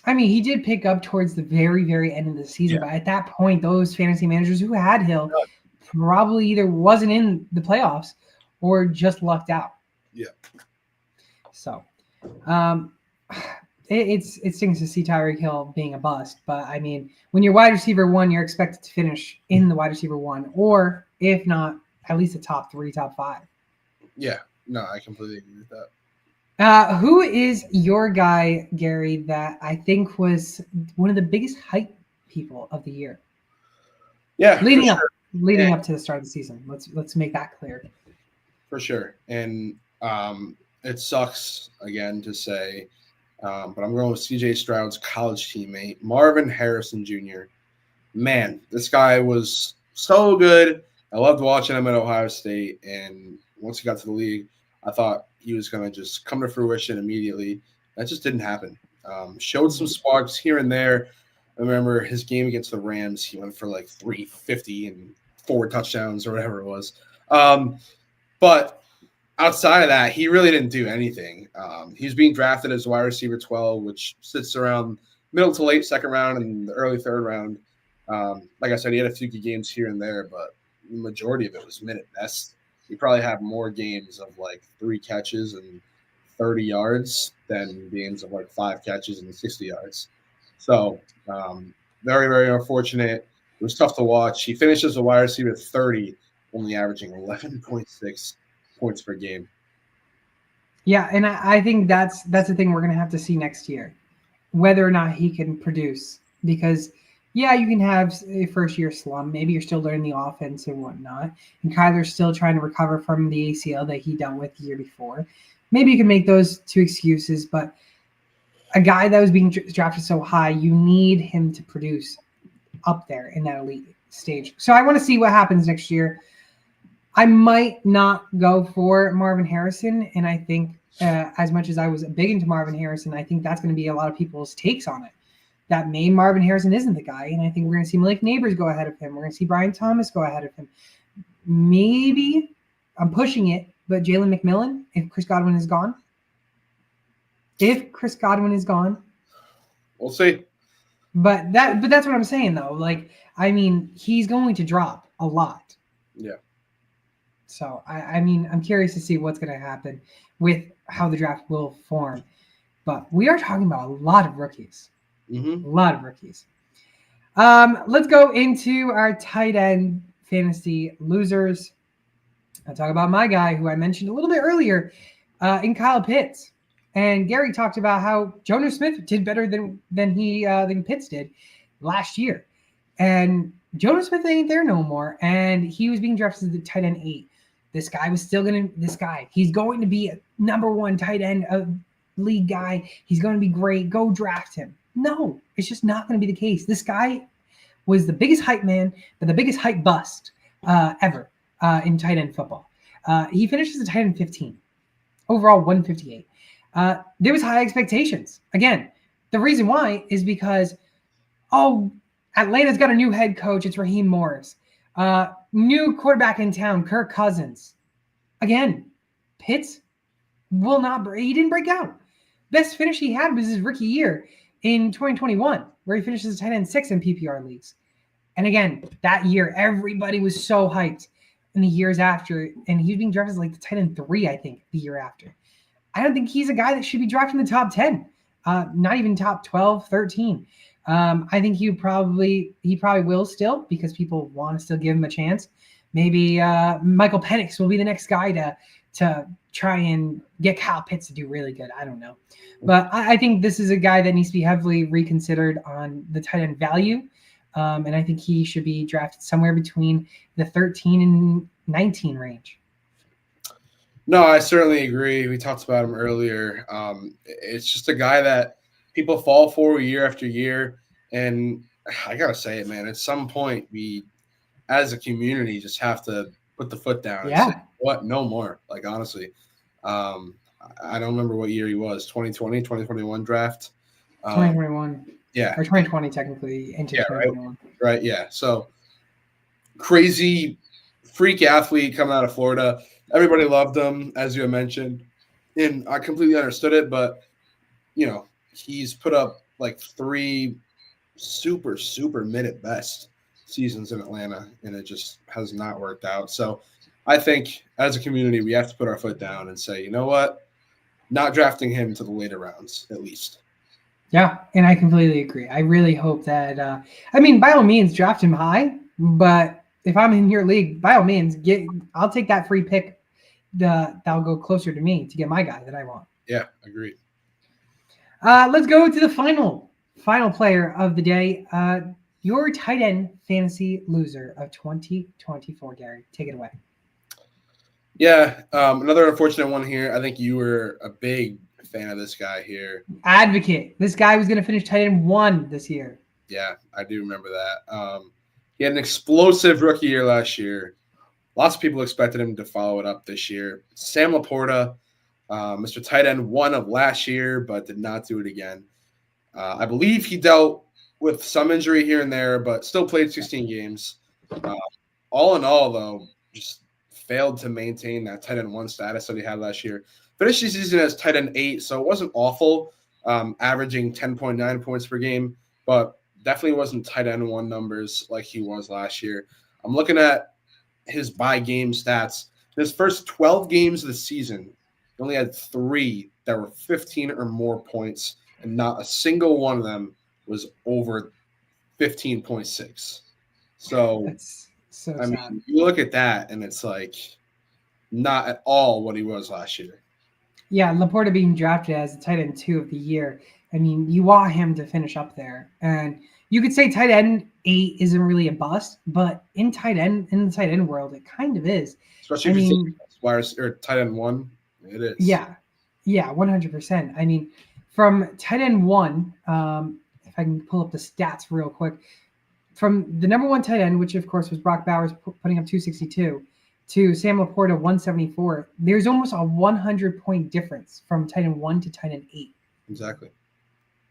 I mean, he did pick up towards the very, very end of the season, but at that point, those fantasy managers who had Hill probably either wasn't in the playoffs or just lucked out. Yeah. So, it stings to see Tyreek Hill being a bust, but I mean, when you're wide receiver 1, you're expected to finish in the wide receiver 1, or if not, at least the top 3, top 5. Yeah, no, I completely agree with that. Who is your guy, Gary, that I think was one of the biggest hype people of the year? Yeah, leading up to the start of the season. Let's make that clear. For sure, and it sucks again to say, but I'm going with C.J. Stroud's college teammate, Marvin Harrison Jr. Man, this guy was so good. I loved watching him at Ohio State, and once he got to the league, I thought he was going to just come to fruition immediately. That just didn't happen. Showed some sparks here and there. I remember his game against the Rams. He went for like 350 and 4 touchdowns or whatever it was. But outside of that, he really didn't do anything. He's being drafted as wide receiver 12, which sits around middle to late second round and the early third round. Like I said, he had a few good games here and there, but the majority of it was minute best. He probably had more games of like 3 catches and 30 yards than games of like 5 catches and 60 yards. So very, very unfortunate. It was tough to watch. He finishes a wide receiver 30, only averaging 11.6 points per game. Yeah, and I think that's the thing we're going to have to see next year, whether or not he can produce. Because, yeah, you can have a first-year slump. Maybe you're still learning the offense and whatnot. And Kyler's still trying to recover from the ACL that he dealt with the year before. Maybe you can make those 2 excuses, but a guy that was being drafted so high, you need him to produce up there in that elite stage. So I want to see what happens next year. I might not go for Marvin Harrison, and I think as much as I was big into Marvin Harrison, I think that's going to be a lot of people's takes on it. That maybe Marvin Harrison isn't the guy, and I think we're going to see Malik Neighbors go ahead of him. We're going to see Brian Thomas go ahead of him. Maybe, I'm pushing it, but Jalen McMillan, if Chris Godwin is gone. We'll see. But that's what I'm saying, though. Like, I mean, he's going to drop a lot. Yeah. So, I mean, I'm curious to see what's going to happen with how the draft will form. But we are talking about a lot of rookies. Mm-hmm. A lot of rookies. Let's go into our tight end fantasy losers. I'll talk about my guy who I mentioned a little bit earlier in Kyle Pitts. And Gary talked about how Jonnu Smith did better than Pitts did last year. And Jonnu Smith ain't there no more. And he was being drafted as the tight end 8. He's going to be a number 1 tight end league guy. He's going to be great. Go draft him. No, it's just not going to be the case. This guy was the biggest hype man, but the biggest hype bust ever in tight end football. He finished as a tight end 15, overall 158. There was high expectations. Again, the reason why is because, Atlanta's got a new head coach. It's Raheem Morris. New quarterback in town, Kirk Cousins. Again, Pitts he didn't break out. Best finish he had was his rookie year in 2021, where he finished as tight end 6 in PPR leagues. And again, that year, everybody was so hyped in the years after, and he was being drafted as like the tight end 3, I think, the year after. I don't think he's a guy that should be drafted in the top 10, not even top 12, 13. I think he probably will still, because people want to still give him a chance. Maybe Michael Penix will be the next guy to try and get Kyle Pitts to do really good. I don't know. But I think this is a guy that needs to be heavily reconsidered on the tight end value. And I think he should be drafted somewhere between the 13 and 19 range. No, I certainly agree. We talked about him earlier. It's just a guy that people fall for year after year. And I got to say it, man, at some point we, as a community, just have to put the foot down and say, what? No more. Like, honestly, I don't remember what year he was, 2020, 2021 draft. 2021. Yeah. Or 2020, technically, into 2021. Right, yeah. So, crazy freak athlete coming out of Florida. Everybody loved him, as you had mentioned. And I completely understood it, but, he's put up like 3 super, super mid at best seasons in Atlanta, and it just has not worked out. So I think as a community, we have to put our foot down and say, you know what? Not drafting him to the later rounds, at least. Yeah, and I completely agree. I really hope that, by all means, draft him high, but if I'm in your league, by all means, I'll take that free pick that'll go closer to me to get my guy that I want. Yeah, agreed. Let's go to the final player of the day. Your tight end fantasy loser of 2024, Gary. Take it away. Yeah, another unfortunate one here. I think you were a big fan of this guy here. Advocate. This guy was going to finish tight end 1 this year. Yeah, I do remember that. He had an explosive rookie year last year. Lots of people expected him to follow it up this year. Sam Laporta, Mr. Tight End 1 of last year, but did not do it again. I believe he dealt with some injury here and there, but still played 16 games. All in all, though, just failed to maintain that tight end 1 status that he had last year. Finished the season as tight end 8, so it wasn't awful, averaging 10.9 points per game, but definitely wasn't tight end 1 numbers like he was last year. I'm looking at his by game stats. In his first 12 games of the season, he only had 3 that were 15 or more points, and not a single one of them was over 15.6. So, that's so I sad. mean, you look at that, and it's like not at all what he was last year. Yeah, Laporta being drafted as the tight end 2 of the year. I mean, you want him to finish up there. And you could say tight end 8 isn't really a bust, but in the tight end world, it kind of is. Especially if you think wide or tight end 1, it is. Yeah, 100%. I mean, from tight end 1, if I can pull up the stats real quick, from the number 1 tight end, which of course was Brock Bowers putting up 262, to Sam Laporta 174, there's almost a 100-point difference from tight end 1 to tight end 8. Exactly.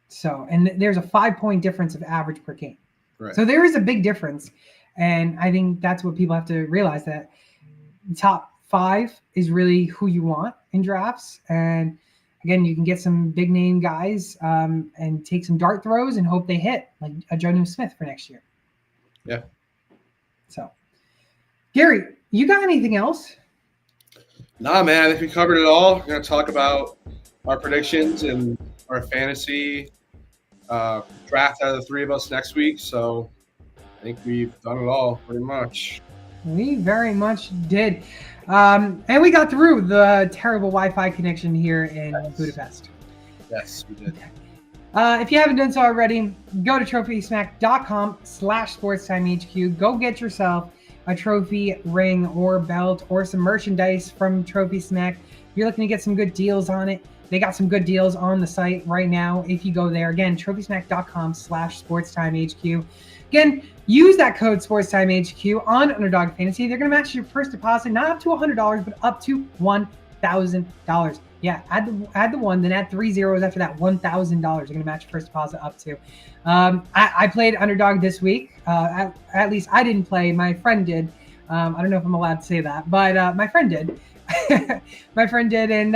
So, and there's a 5-point difference of average per game. Right. So there is a big difference. And I think that's what people have to realize, that top 5 is really who you want in drafts. And again, you can get some big name guys and take some dart throws and hope they hit, like a Jonnu Smith for next year. Yeah. So, Gary, you got anything else? Nah, man, I think we covered it all. We're going to talk about our predictions and our fantasy draft out of the three of us next week. So I think we've done it all pretty much. We very much did. And we got through the terrible Wi-Fi connection here in Budapest. Yes, we did. If you haven't done so already, go to trophysmack.com/sportstimehq. Go get yourself a trophy ring or belt or some merchandise from Trophy Smack. If you're looking to get some good deals on it, they got some good deals on the site right now. If you go there, again, trophysmack.com/sportstimehq. Again, use that code SportsTimeHQ on Underdog Fantasy. They're going to match your first deposit, not up to $100, but up to $1,000. Yeah, add the one, then add 3 zeros after that. $1,000. You're going to match your first deposit up to. I played Underdog this week. At least I didn't play. My friend did. I don't know if I'm allowed to say that, but my friend did. My friend did, and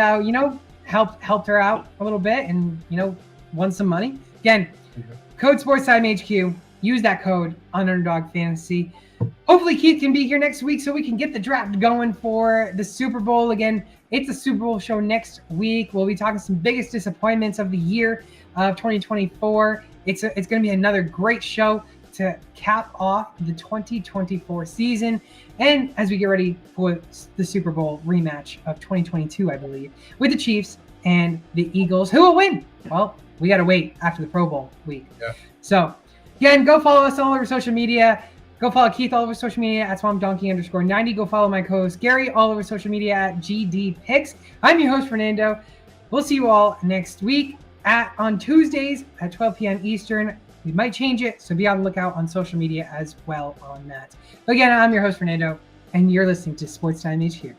helped her out a little bit, and won some money. Again, code SportsTimeHQ. Use that code on Underdog Fantasy. Hopefully Keith can be here next week so we can get the draft going for the Super Bowl. Again, it's a Super Bowl show next week. We'll be talking some biggest disappointments of the year of 2024. It's going to be another great show to cap off the 2024 season. And as we get ready for the Super Bowl rematch of 2022, I believe, with the Chiefs and the Eagles, who will win? Well, we got to wait after the Pro Bowl week. Yeah. So, again, go follow us all over social media. Go follow Keith all over social media at SwampDonkey_90. Go follow my co-host Gary all over social media at GDPicks. I'm your host, Fernando. We'll see you all next week on Tuesdays at 12 p.m. Eastern. We might change it, so be on the lookout on social media as well on that. But again, I'm your host, Fernando, and you're listening to Sports Time HQ.